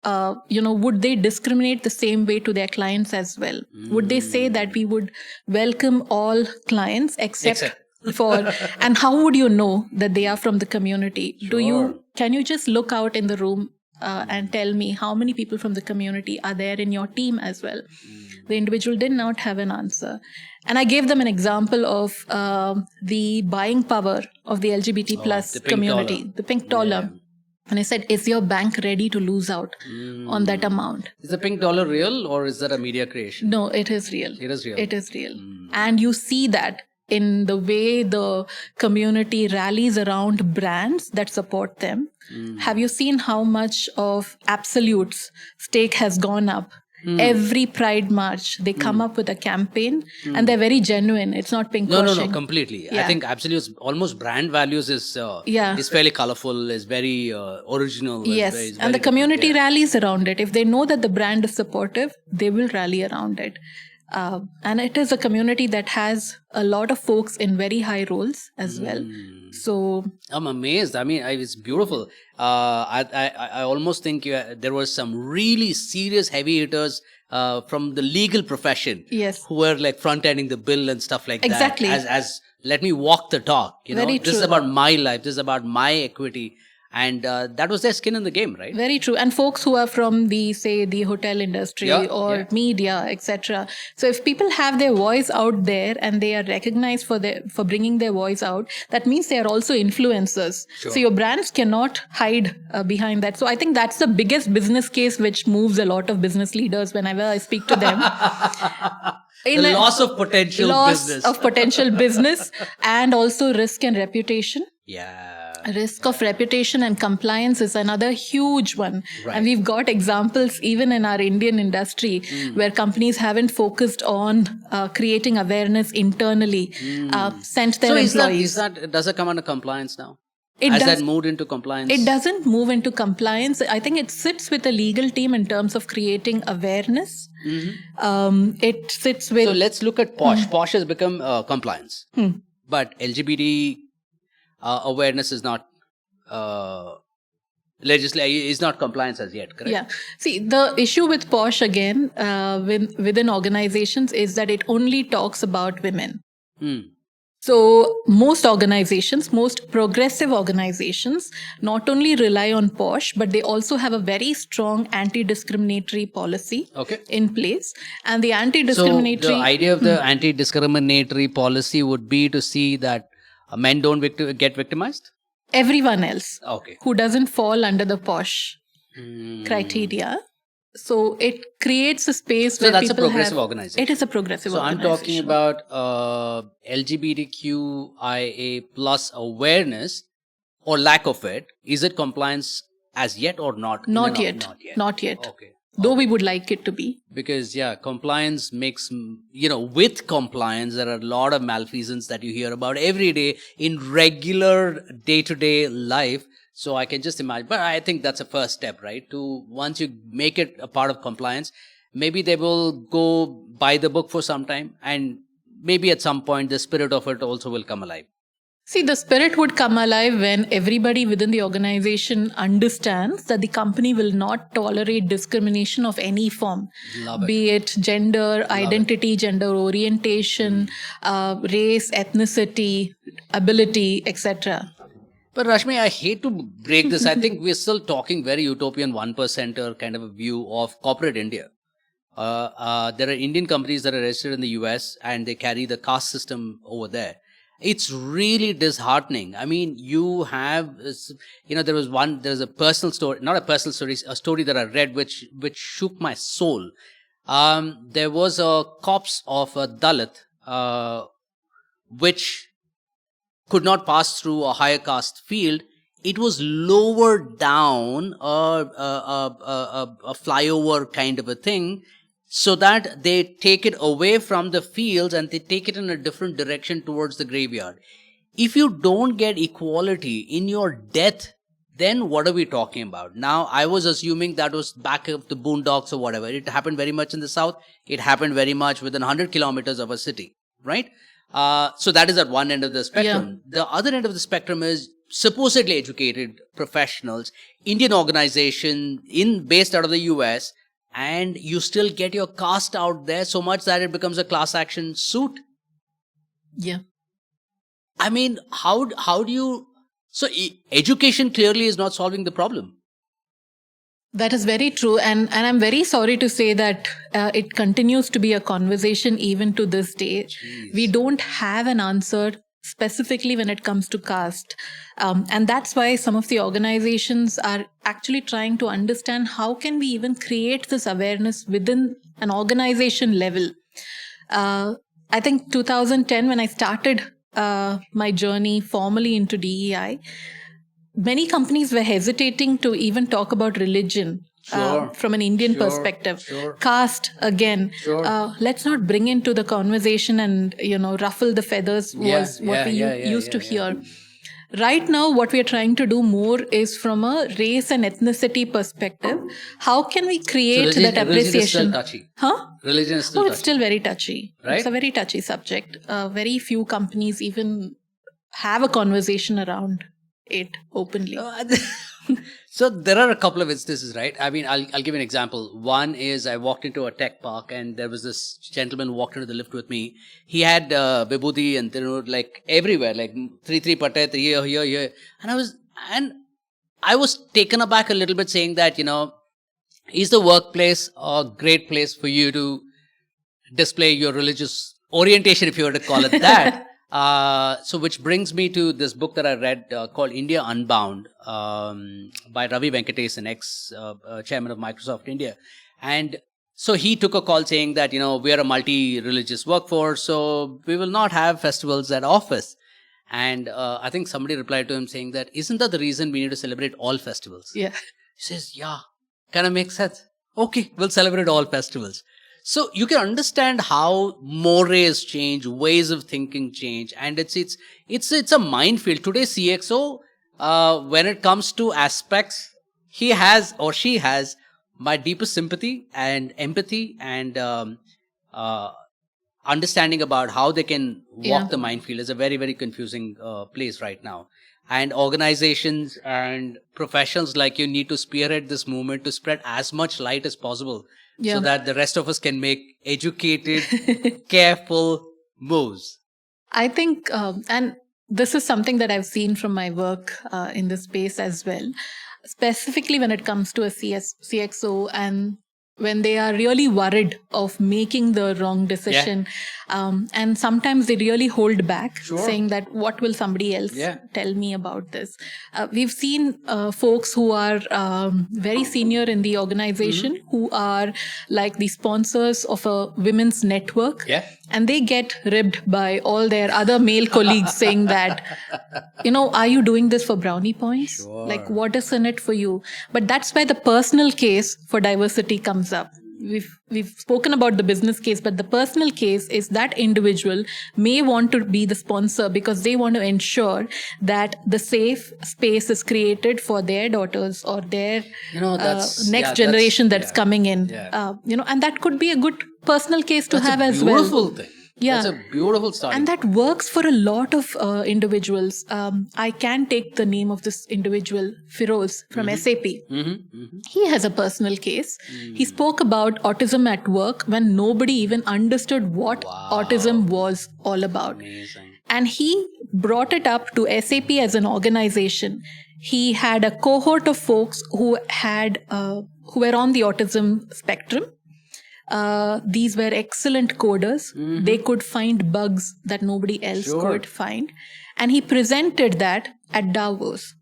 would they discriminate the same way to their clients as well? Would they say that we would welcome all clients except for, and how would you know that they are from the community? Sure. Can you just look out in the room and tell me how many people from the community are there in your team as well? The individual did not have an answer. And I gave them an example of the buying power of the LGBT plus community, the pink dollar. And I said, is your bank ready to lose out on that amount? Is the pink dollar real or is that a media creation? No, it is real. It is real. It is real. And you see that in the way the community rallies around brands that support them. Have you seen how much of Absolute's stake has gone up? Every Pride March, they come up with a campaign and they're very genuine. It's not pinkwashing. No, completely. I think Absolute's almost brand values is fairly colorful, is very original. Yes, is and the community rallies around it. If they know that the brand is supportive, they will rally around it. And it is a community that has a lot of folks in very high roles as well. So I'm amazed. I mean, it's beautiful. I almost think there were some really serious heavy hitters from the legal profession, who were like front-ending the bill and stuff like exactly. that. As let me walk the talk. Very this is about my life. This is about my equity. And that was their skin in the game, right? Very true. And folks who are from the hotel industry or media, etc. So if people have their voice out there and they are recognized for bringing their voice out, that means they are also influencers. Sure. So your brands cannot hide behind that. So I think that's the biggest business case which moves a lot of business leaders whenever I speak to them. The loss of potential business and also risk and reputation. Risk of reputation and compliance is another huge one. Right. And we've got examples even in our Indian industry where companies haven't focused on creating awareness internally, sent their employees. Does it come under compliance now? Has that moved into compliance? It doesn't move into compliance. I think it sits with the legal team in terms of creating awareness. It sits with... So let's look at POSH. POSH has become compliance. But LGBT awareness is not is not compliance as yet, correct? Yeah. See, the issue with POSH again within organizations is that it only talks about women. So most progressive organizations not only rely on POSH, but they also have a very strong anti-discriminatory policy in place. And the anti-discriminatory... So the idea of the anti-discriminatory policy would be to see that men don't get victimized? Everyone else who doesn't fall under the POSH criteria. So it creates a space where people So that's a progressive organization. It is a progressive organization. So I'm talking about LGBTQIA plus awareness or lack of it. Is it compliance as yet or not? Not yet. Okay. Though we would like it to be. Because, compliance makes, with compliance, there are a lot of malfeasance that you hear about every day in regular day-to-day life. So I can just imagine. But I think that's a first step, right? Once you make it a part of compliance, maybe they will go by the book for some time. And maybe at some point, the spirit of it also will come alive. See, the spirit would come alive when everybody within the organization understands that the company will not tolerate discrimination of any form, be it gender, identity, gender orientation, race, ethnicity, ability, etc. But Rashmi, I hate to break this. I think we're still talking very utopian 1%er kind of a view of corporate India. There are Indian companies that are registered in the US and they carry the caste system over there. It's really disheartening. I mean, you have, there's a personal story, not a personal story, a story that I read which shook my soul. There was a corpse of a Dalit, which could not pass through a higher caste field. It was lowered down a flyover kind of a thing, so that they take it away from the fields and they take it in a different direction towards the graveyard. If you don't get equality in your death, then what are we talking about? Now, I was assuming that was back of the boondocks or whatever. It happened very much in the south. It happened very much within 100 kilometers of a city, right? So that is at one end of the spectrum. Yeah. The other end of the spectrum is supposedly educated professionals, Indian organization based out of the US, and you still get your caste out there so much that it becomes a class action suit. Yeah. I mean, how do you... So education clearly is not solving the problem. That is very true. And I'm very sorry to say that it continues to be a conversation even to this day. Jeez. We don't have an answer specifically when it comes to caste. And that's why some of the organizations are actually trying to understand how can we even create this awareness within an organization level. I think 2010, when I started my journey formally into DEI, many companies were hesitating to even talk about religion. Sure. From an Indian perspective. Sure. Caste, again, let's not bring into the conversation and, ruffle the feathers was what we used to hear. Right now, what we are trying to do more is from a race and ethnicity perspective. How can we create that appreciation? Religion is still touchy. Huh? Religion is still touchy. It's still very touchy. Right? It's a very touchy subject. Very few companies even have a conversation around it openly. So there are a couple of instances, right? I mean, I'll give you an example. One is I walked into a tech park and there was this gentleman who walked into the lift with me. He had vibhuti and like everywhere, like 3 patet here. And I was taken aback a little bit, saying that, is the workplace a great place for you to display your religious orientation, if you were to call it that? So which brings me to this book that I read called India Unbound by Ravi Venkatesan, ex-chairman of Microsoft India. And so he took a call saying that, we are a multi-religious workforce, so we will not have festivals at office. And I think somebody replied to him saying that, isn't that the reason we need to celebrate all festivals? Yeah. He says, yeah, kind of makes sense. Okay, we'll celebrate all festivals. So you can understand how mores change, ways of thinking change, and it's a minefield. Today, CXO, when it comes to aspects, he has or she has my deepest sympathy and empathy and understanding about how they can walk the minefield. Is a very, very confusing place right now. And organizations and professionals like you need to spearhead this movement to spread as much light as possible. Yeah. So that the rest of us can make educated, careful moves. I think, and this is something that I've seen from my work in this space as well, specifically when it comes to a CXO and when they are really worried of making the wrong decision. And sometimes they really hold back, saying that, what will somebody else tell me about this? We've seen folks who are very senior in the organization, who are like the sponsors of a women's network. And they get ribbed by all their other male colleagues saying that, are you doing this for brownie points? Like, what is in it for you? But that's where the personal case for diversity comes up. We've spoken about the business case, but the personal case is that individual may want to be the sponsor because they want to ensure that the safe space is created for their daughters or their next generation that's coming in. And that could be a good personal case to have as well. That's a beautiful thing. Yeah. That's a beautiful story. And that works for a lot of individuals. I can take the name of this individual, Firoz from SAP. He has a personal case. He spoke about autism at work when nobody even understood what autism was all about. Amazing. And he brought it up to SAP as an organization. He had a cohort of folks who were on the autism spectrum. These were excellent coders. They could find bugs that nobody else Sure. could find. And he presented that at Davos.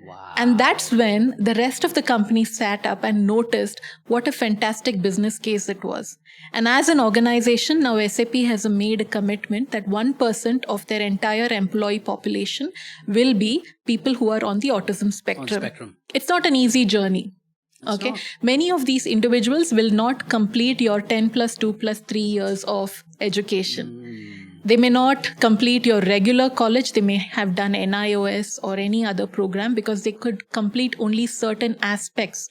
Wow. And that's when the rest of the company sat up and noticed what a fantastic business case it was. And as an organization, now SAP has made a commitment that 1% of their entire employee population will be people who are on the autism spectrum. It's not an easy journey. Okay. Many of these individuals will not complete your 10 plus 2 plus 3 years of education. They may not complete your regular college. They may have done NIOS or any other program because they could complete only certain aspects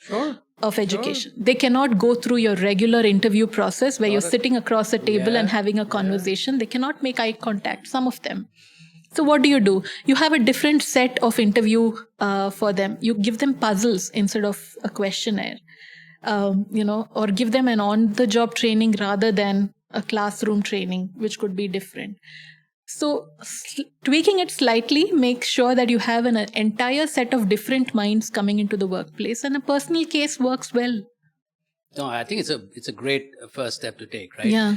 of education. They cannot go through your regular interview process where you're sitting across a table and having a conversation. They cannot make eye contact, some of them. So what do? You have a different set of interview for them. You give them puzzles instead of a questionnaire, or give them an on-the-job training rather than a classroom training, which could be different. So tweaking it slightly, make sure that you have an entire set of different minds coming into the workplace, and a personal case works well. No, I think it's a great first step to take, right? Yeah.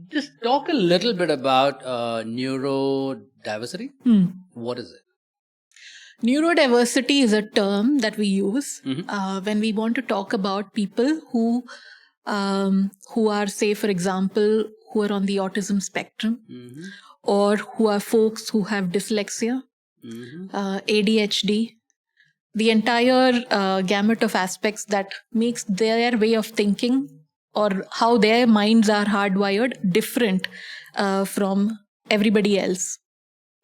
Just talk a little bit about neurodiversity. What is it? Neurodiversity is a term that we use when we want to talk about people who are, say, for example, who are on the autism spectrum, or who are folks who have dyslexia, ADHD, the entire gamut of aspects that makes their way of thinking or how their minds are hardwired different from everybody else.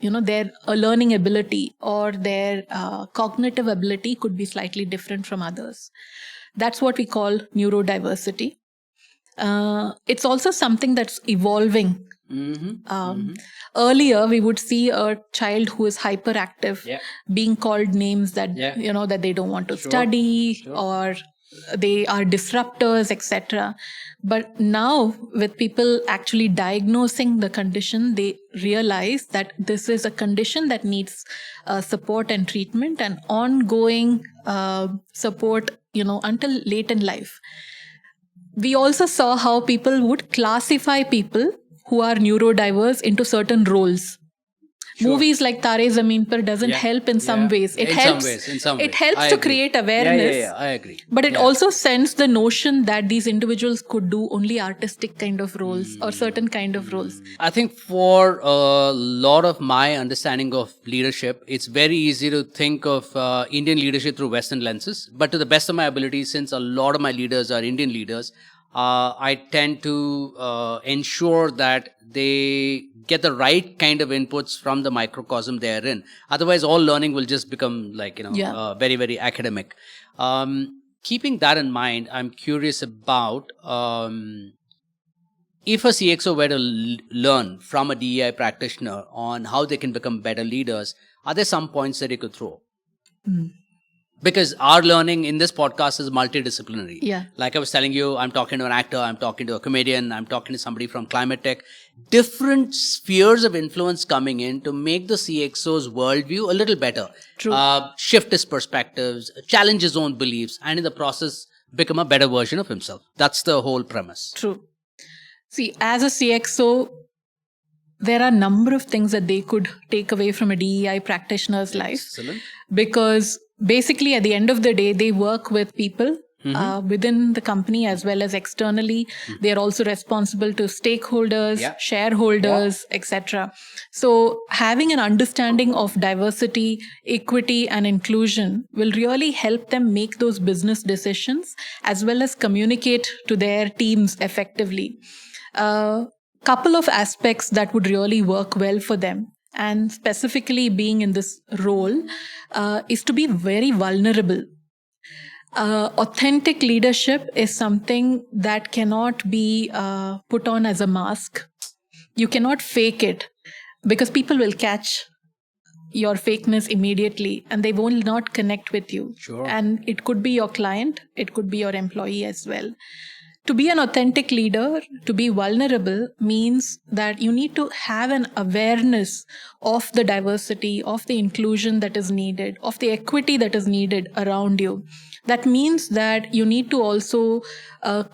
Their learning ability or their cognitive ability could be slightly different from others. That's what we call neurodiversity. It's also something that's evolving. Earlier, we would see a child who is hyperactive being called names that that they don't want to study, or they are disruptors, etc. But now, with people actually diagnosing the condition, they realize that this is a condition that needs support and treatment and ongoing support, until late in life. We also saw how people would classify people who are neurodiverse into certain roles. Movies like Tare Zameen Par doesn't help in some ways. It helps to create awareness. Yeah, I agree. But it also sends the notion that these individuals could do only artistic kind of roles or certain kind of roles. I think for a lot of my understanding of leadership, it's very easy to think of Indian leadership through Western lenses. But to the best of my ability, since a lot of my leaders are Indian leaders, I tend to ensure that they get the right kind of inputs from the microcosm they are in. Otherwise, all learning will just become very, very academic. Keeping that in mind, I'm curious about if a CXO were to learn from a DEI practitioner on how they can become better leaders, are there some points that you could throw? Because our learning in this podcast is multidisciplinary. Yeah. Like I was telling you, I'm talking to an actor, I'm talking to a comedian, I'm talking to somebody from climate tech. Different spheres of influence coming in to make the CXO's worldview a little better. True. Shift his perspectives, challenge his own beliefs, and in the process, become a better version of himself. That's the whole premise. True. See, as a CXO, there are a number of things that they could take away from a DEI practitioner's life. Excellent. Because basically, at the end of the day, they work with people within the company as well as externally. They are also responsible to stakeholders, shareholders, etc. So having an understanding of diversity, equity, and inclusion will really help them make those business decisions as well as communicate to their teams effectively. Couple of aspects that would really work well for them, and specifically being in this role, is to be very vulnerable. Authentic leadership is something that cannot be put on as a mask. You cannot fake it because people will catch your fakeness immediately and they will not connect with you. Sure. And it could be your client, it could be your employee as well. To be an authentic leader, to be vulnerable means that you need to have an awareness of the diversity, of the inclusion that is needed, of the equity that is needed around you. That means that you need to also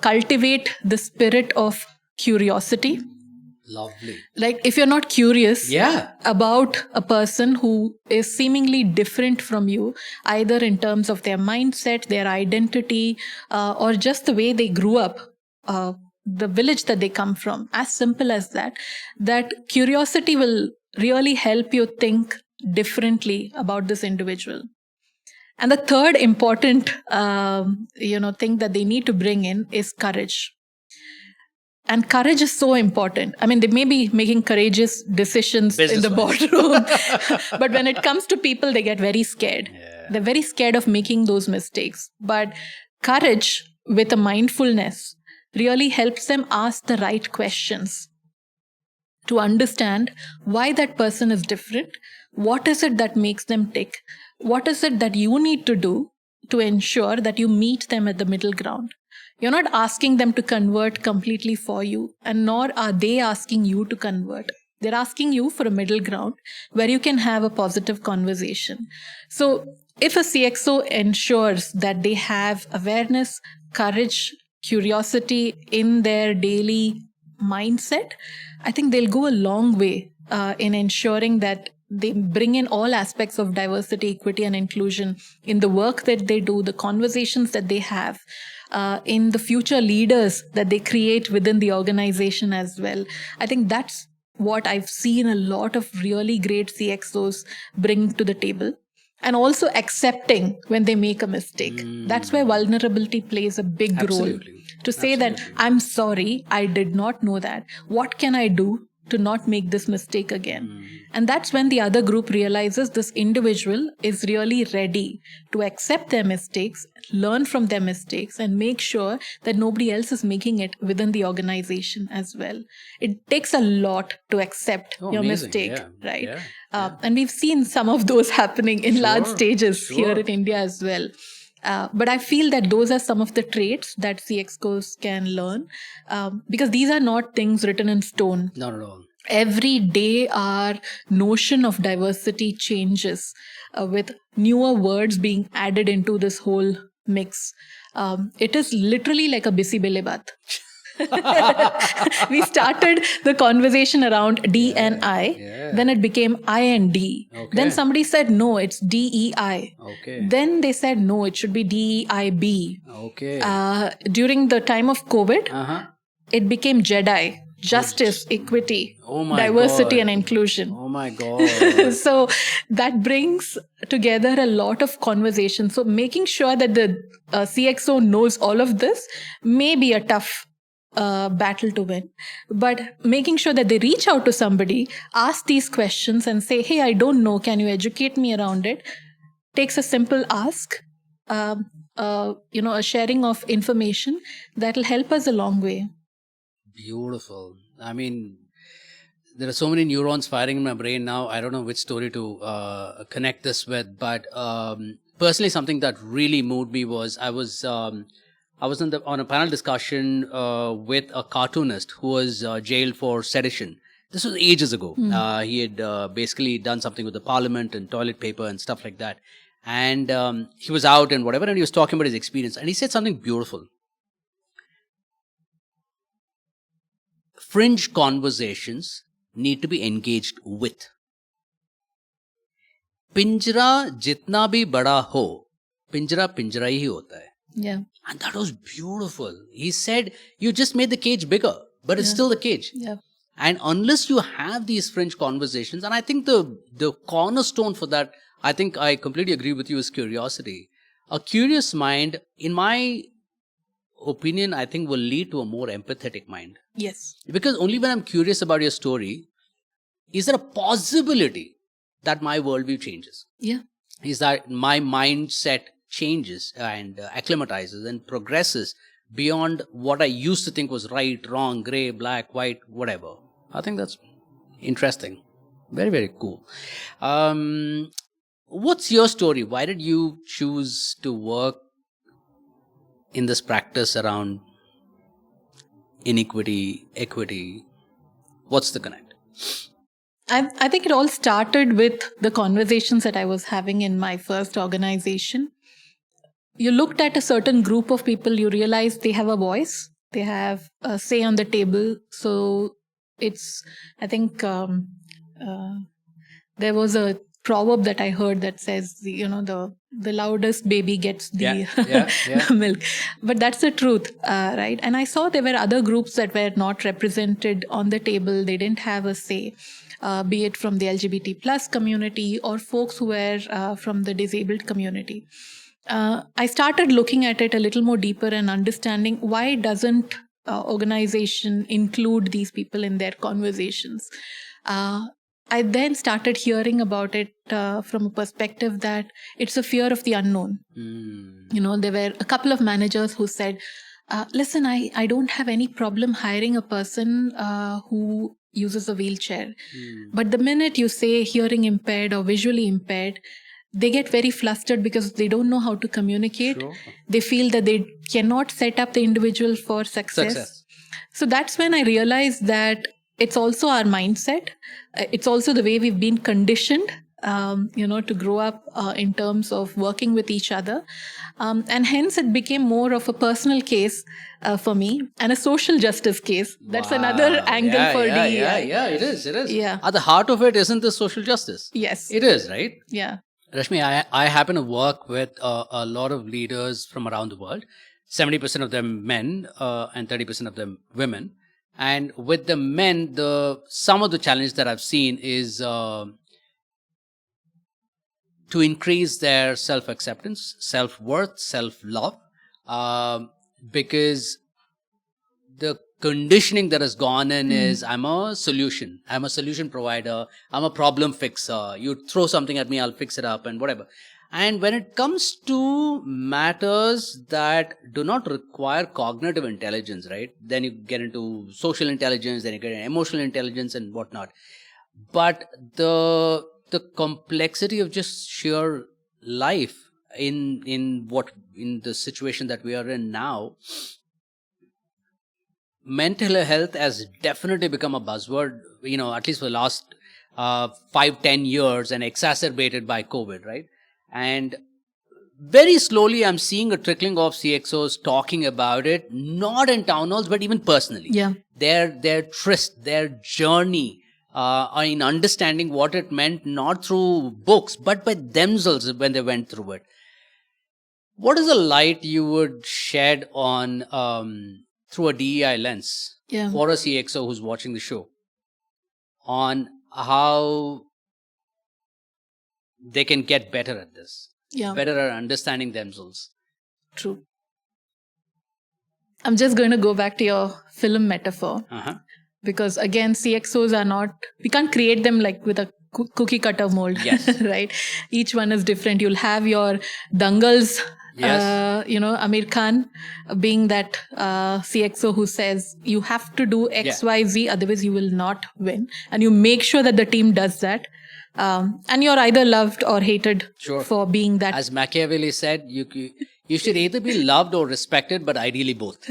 cultivate the spirit of curiosity. Lovely. Like if you're not curious about a person who is seemingly different from you, either in terms of their mindset, their identity, or just the way they grew up, the village that they come from, as simple as that, that curiosity will really help you think differently about this individual. And the third important thing that they need to bring in is courage. And courage is so important. I mean, they may be making courageous decisions in the boardroom, but when it comes to people, they get very scared. Yeah. They're very scared of making those mistakes. But courage with a mindfulness really helps them ask the right questions to understand why that person is different. What is it that makes them tick? What is it that you need to do to ensure that you meet them at the middle ground? You're not asking them to convert completely for you, and nor are they asking you to convert. They're asking you for a middle ground where you can have a positive conversation. So if a CXO ensures that they have awareness, courage, curiosity in their daily mindset, I think they'll go a long way in ensuring that they bring in all aspects of diversity, equity, and inclusion in the work that they do, the conversations that they have, in the future leaders that they create within the organization as well. I think that's what I've seen a lot of really great CXOs bring to the table. And also accepting when they make a mistake. That's where vulnerability plays a big role. To say that, I'm sorry, I did not know that. What can I do to not make this mistake again? And that's when the other group realizes this individual is really ready to accept their mistakes, learn from their mistakes, and make sure that nobody else is making it within the organization as well. It takes a lot to accept your mistake, right? And we've seen some of those happening in large stages here in India as well. But I feel that those are some of the traits that CXOs can learn, because these are not things written in stone. Not at all. Every day our notion of diversity changes with newer words being added into this whole mix. It is literally like a bisi bele baat. We started the conversation around D and I. Then it became I and D. Then somebody said, no, it's DEI. Then they said, no, it should be DEIB. During the time of COVID, it became JEDI. Justice, equity, diversity, and inclusion. Oh my God. So that brings together a lot of conversation. So making sure that the CXO knows all of this may be a tough battle to win. But making sure that they reach out to somebody, ask these questions and say, hey, I don't know, can you educate me around it? Takes a simple ask, a sharing of information that will help us a long way. Beautiful. I mean, there are so many neurons firing in my brain now. I don't know which story to connect this with, but personally, something that really moved me was I was on a panel discussion with a cartoonist who was jailed for sedition. This was ages ago. He had basically done something with the parliament and toilet paper and stuff like that. And he was out and whatever, and he was talking about his experience. And he said something beautiful. Fringe conversations need to be engaged with. Pinjra jitna bhi bada ho, pinjra hi hota hai. Yeah. And that was beautiful. He said, you just made the cage bigger, but it's still the cage. Yeah. And unless you have these fringe conversations, and I think the cornerstone for that, I think I completely agree with you, is curiosity. A curious mind, in my opinion, I think will lead to a more empathetic mind. Yes. Because only when I'm curious about your story, is there a possibility that my worldview changes? Yeah. Is that my mindset changes and acclimatizes and progresses beyond what I used to think was right, wrong, gray, black, white, whatever. I think that's interesting. Very, very cool. What's your story? Why did you choose to work in this practice around inequity, equity? What's the connect? I think it all started with the conversations that I was having in my first organization. You looked at a certain group of people, you realize they have a voice, they have a say on the table. So it's, I think there was a proverb that I heard that says, the loudest baby gets the, the milk. But that's the truth, right? And I saw there were other groups that were not represented on the table. They didn't have a say, be it from the LGBT plus community or folks who were from the disabled community. I started looking at it a little more deeper and understanding why doesn't organization include these people in their conversations. I then started hearing about it from a perspective that it's a fear of the unknown. There were a couple of managers who said, listen, I don't have any problem hiring a person who uses a wheelchair. But the minute you say hearing impaired or visually impaired, they get very flustered because they don't know how to communicate. Sure. They feel that they cannot set up the individual for success. So that's when I realized that it's also our mindset. It's also the way we've been conditioned, to grow up in terms of working with each other. And hence it became more of a personal case for me and a social justice case. That's another angle for DEI. Yeah, it is. Yeah. At the heart of it, isn't this social justice? Yes. It is, right? Yeah. Rashmi, I happen to work with a lot of leaders from around the world, 70% of them men and 30% of them women. And with the men, some of the challenge that I've seen is to increase their self-acceptance, self-worth, self-love, because the conditioning that has gone in is I'm a solution provider, I'm a problem fixer. You throw something at me, I'll fix it up and whatever. And when it comes to matters that do not require cognitive intelligence, right? Then you get into social intelligence, then you get into emotional intelligence and whatnot. But the complexity of just sheer life in the situation that we are in now, mental health has definitely become a buzzword, at least for the last 5-10 years, and exacerbated by COVID, right? And very slowly, I'm seeing a trickling of CXOs talking about it, not in town halls, but even personally. Yeah. Their tryst, their journey in understanding what it meant, not through books, but by themselves when they went through it. What is the light you would shed on through a DEI lens for a CXO who's watching the show on how they can get better at this, better at understanding themselves? True. I'm just going to go back to your film metaphor. Because again, CXOs are not, we can't create them like with a cookie cutter mold, right? Each one is different. You'll have your dangals, Amir Khan being that CXO who says you have to do X, Y, Z, otherwise you will not win. And you make sure that the team does that. And you're either loved or hated for being that. As Machiavelli said, you should either be loved or respected, but ideally both.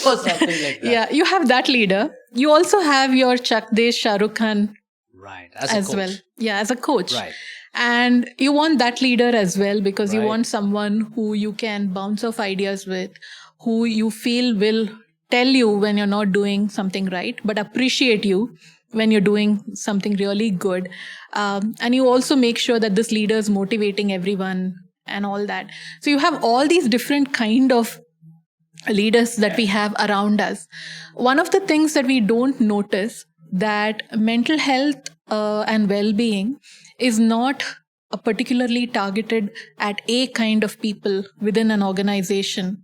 Or something like that. Yeah, you have that leader. You also have your Chakdesh Shah Rukh Khan. Right, as a coach. Yeah, as a coach. Right. And you want that leader as well, because you want someone who you can bounce off ideas with, who you feel will tell you when you're not doing something right, but appreciate you when you're doing something really good. And you also make sure that this leader is motivating everyone and all that. So you have all these different kind of leaders that we have around us. One of the things that we don't notice, that mental health and well-being is not particularly targeted at a kind of people within an organization.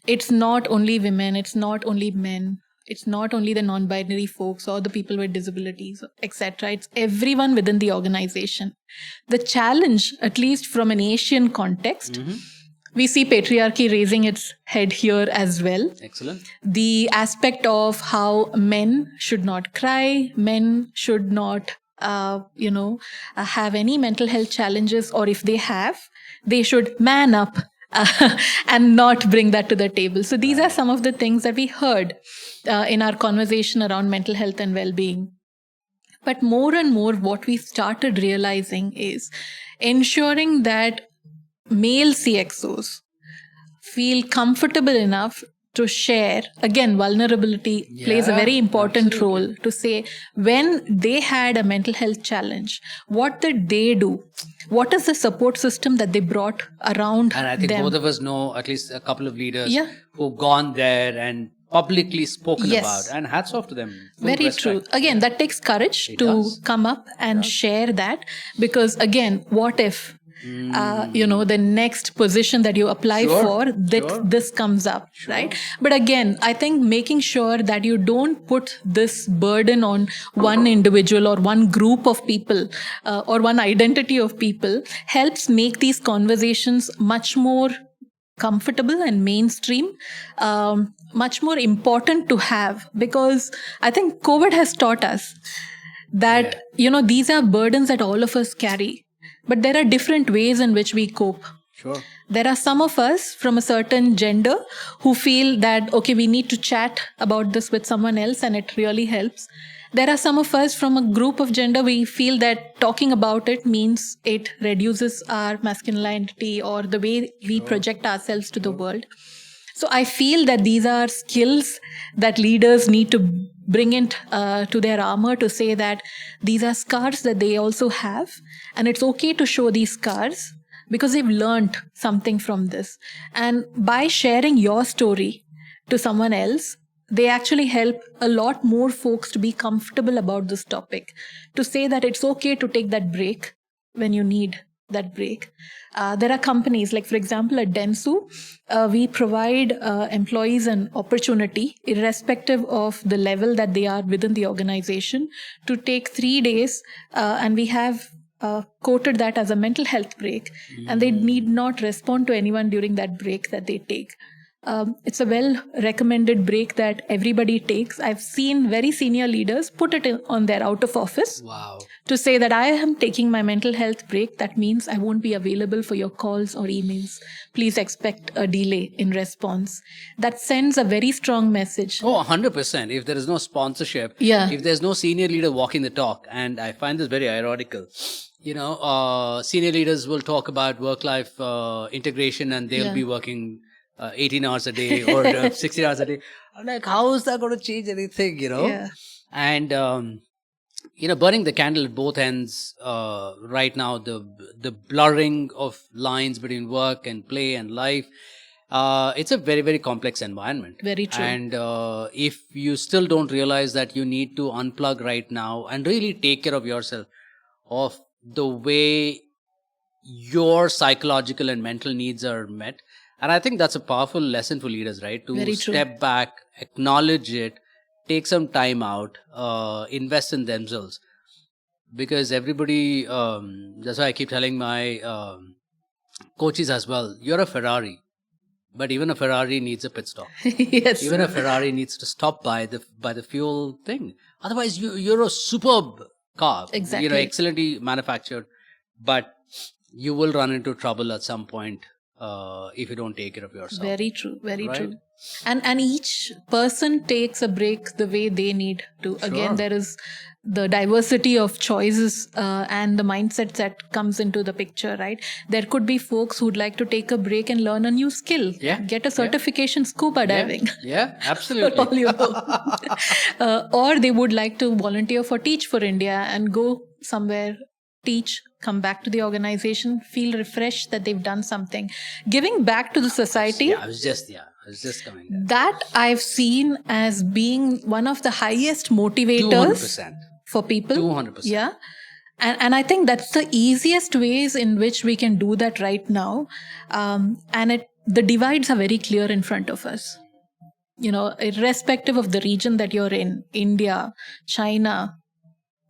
It's not only women, it's not only men, it's not only the non-binary folks or the people with disabilities, etc. It's everyone within the organization. The challenge, at least from an Asian context, we see patriarchy raising its head here as well. Excellent. The aspect of how men should not cry, men should not have any mental health challenges, or if they have, they should man up and not bring that to the table. So these are some of the things that we heard in our conversation around mental health and well-being. But more and more, what we started realizing is ensuring that male CXOs feel comfortable enough to share. Again, vulnerability plays a very important role to say when they had a mental health challenge, what did they do? What is the support system that they brought around them? And I think both of us know at least a couple of leaders who've gone there and publicly spoken about, and hats off to them. Very true. Again, that takes courage to come up and share that, because again, what if the next position that you apply for, this comes up, right? But again, I think making sure that you don't put this burden on one individual or one group of people or one identity of people helps make these conversations much more comfortable and mainstream, much more important to have, because I think COVID has taught us that, these are burdens that all of us carry, but there are different ways in which we cope. Sure. There are some of us from a certain gender who feel that, okay, we need to chat about this with someone else and it really helps. There are some of us from a group of gender, we feel that talking about it means it reduces our masculinity or the way we project ourselves to the world. So I feel that these are skills that leaders need to bring into their armor, to say that these are scars that they also have, and it's okay to show these scars because they've learned something from this. And by sharing your story to someone else, they actually help a lot more folks to be comfortable about this topic, to say that it's okay to take that break when you need that break. There are companies, like for example at Dentsu, we provide employees an opportunity, irrespective of the level that they are within the organization, to take 3 days, and we have quoted that as a mental health break, and they need not respond to anyone during that break that they take. It's a well-recommended break that everybody takes. I've seen very senior leaders put it on their out of office to say that I am taking my mental health break. That means I won't be available for your calls or emails. Please expect a delay in response. That sends a very strong message. Oh, 100%. If there is no sponsorship, if there's no senior leader walking the talk, and I find this very ironical. Senior leaders will talk about work-life integration, and they'll be working 18 hours a day or 16 hours a day. I'm like, how is that going to change anything, And, burning the candle at both ends right now, the blurring of lines between work and play and life, it's a very, very complex environment. Very true. And if you still don't realize that you need to unplug right now and really take care of yourself, of the way your psychological and mental needs are met. And I think that's a powerful lesson for leaders, right? To step back, acknowledge it, take some time out, invest in themselves. Because everybody, that's why I keep telling my coaches as well, you're a Ferrari. But even a Ferrari needs a pit stop. Yes. Even a Ferrari needs to stop by the fuel thing. Otherwise, you're a superb car. Exactly. Excellently manufactured. But you will run into trouble at some point if you don't take care of yourself. Very true. Very true. And each person takes a break the way they need to. Sure. Again, there is the diversity of choices and the mindset that comes into the picture, right? There could be folks who'd like to take a break and learn a new skill. Yeah. Get a certification scuba diving. Yeah, absolutely. For all you know. Or they would like to volunteer for Teach for India and go somewhere, teach, come back to the organization, feel refreshed that they've done something. Giving back to the society. Yeah, I was just coming there. That I've seen as being one of the highest motivators 200%. For people. 200%. Yeah. And I think that's the easiest ways in which we can do that right now. The divides are very clear in front of us. Irrespective of the region that you're in, India, China,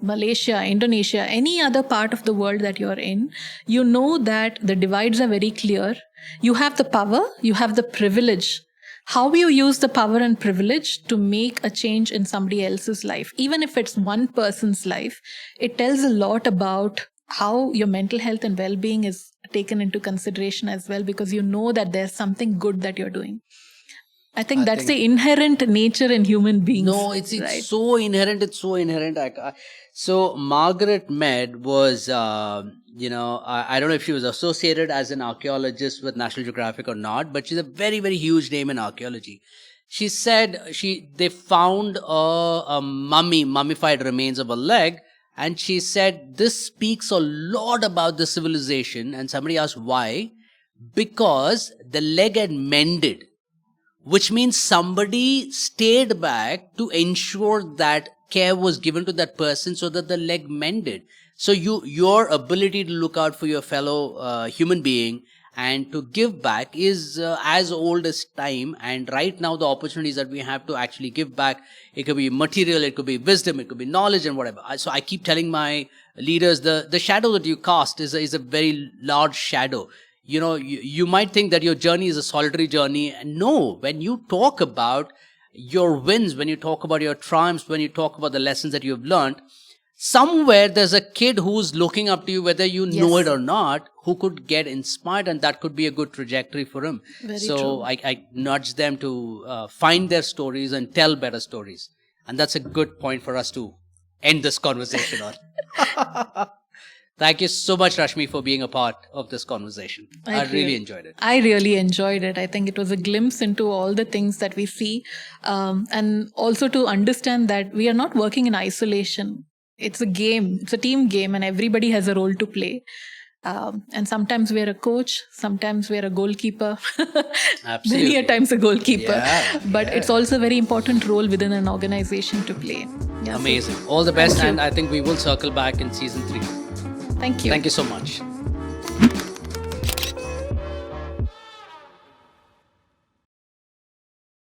Malaysia, Indonesia, any other part of the world that you're in, you know that the divides are very clear. You have the power, you have the privilege. How you use the power and privilege to make a change in somebody else's life, even if it's one person's life, it tells a lot about how your mental health and well-being is taken into consideration as well, because you know that there's something good that you're doing. I think that's the inherent nature in human beings. No, it's right? so inherent. It's so inherent. So Margaret Mead was, I don't know if she was associated as an archaeologist with National Geographic or not, but she's a very, very huge name in archaeology. She said they found a mummified remains of a leg, and she said this speaks a lot about the civilization. And somebody asked why? Because the leg had mended, which means somebody stayed back to ensure that care was given to that person so that the leg mended. So your ability to look out for your fellow human being and to give back is as old as time. And right now, the opportunities that we have to actually give back, it could be material, it could be wisdom, it could be knowledge and whatever. So I keep telling my leaders, the shadow that you cast is a very large shadow. You might think that your journey is a solitary journey. And no, when you talk about your wins, when you talk about your triumphs, when you talk about the lessons that you've learned, somewhere there's a kid who's looking up to you, whether you know it or not, who could get inspired, and that could be a good trajectory for him. Very so true. I nudge them to find their stories and tell better stories. And that's a good point for us to end this conversation on. Thank you so much, Rashmi, for being a part of this conversation. I really enjoyed it. I really enjoyed it. I think it was a glimpse into all the things that we see, and also to understand that we are not working in isolation. It's a game. It's a team game, and everybody has a role to play. And sometimes we're a coach, sometimes we're a goalkeeper. Absolutely. Many a times a goalkeeper. Yeah, but it's also a very important role within an organization to play. Yeah, amazing. All the best, and I think we will circle back in season 3. Thank you. Thank you so much.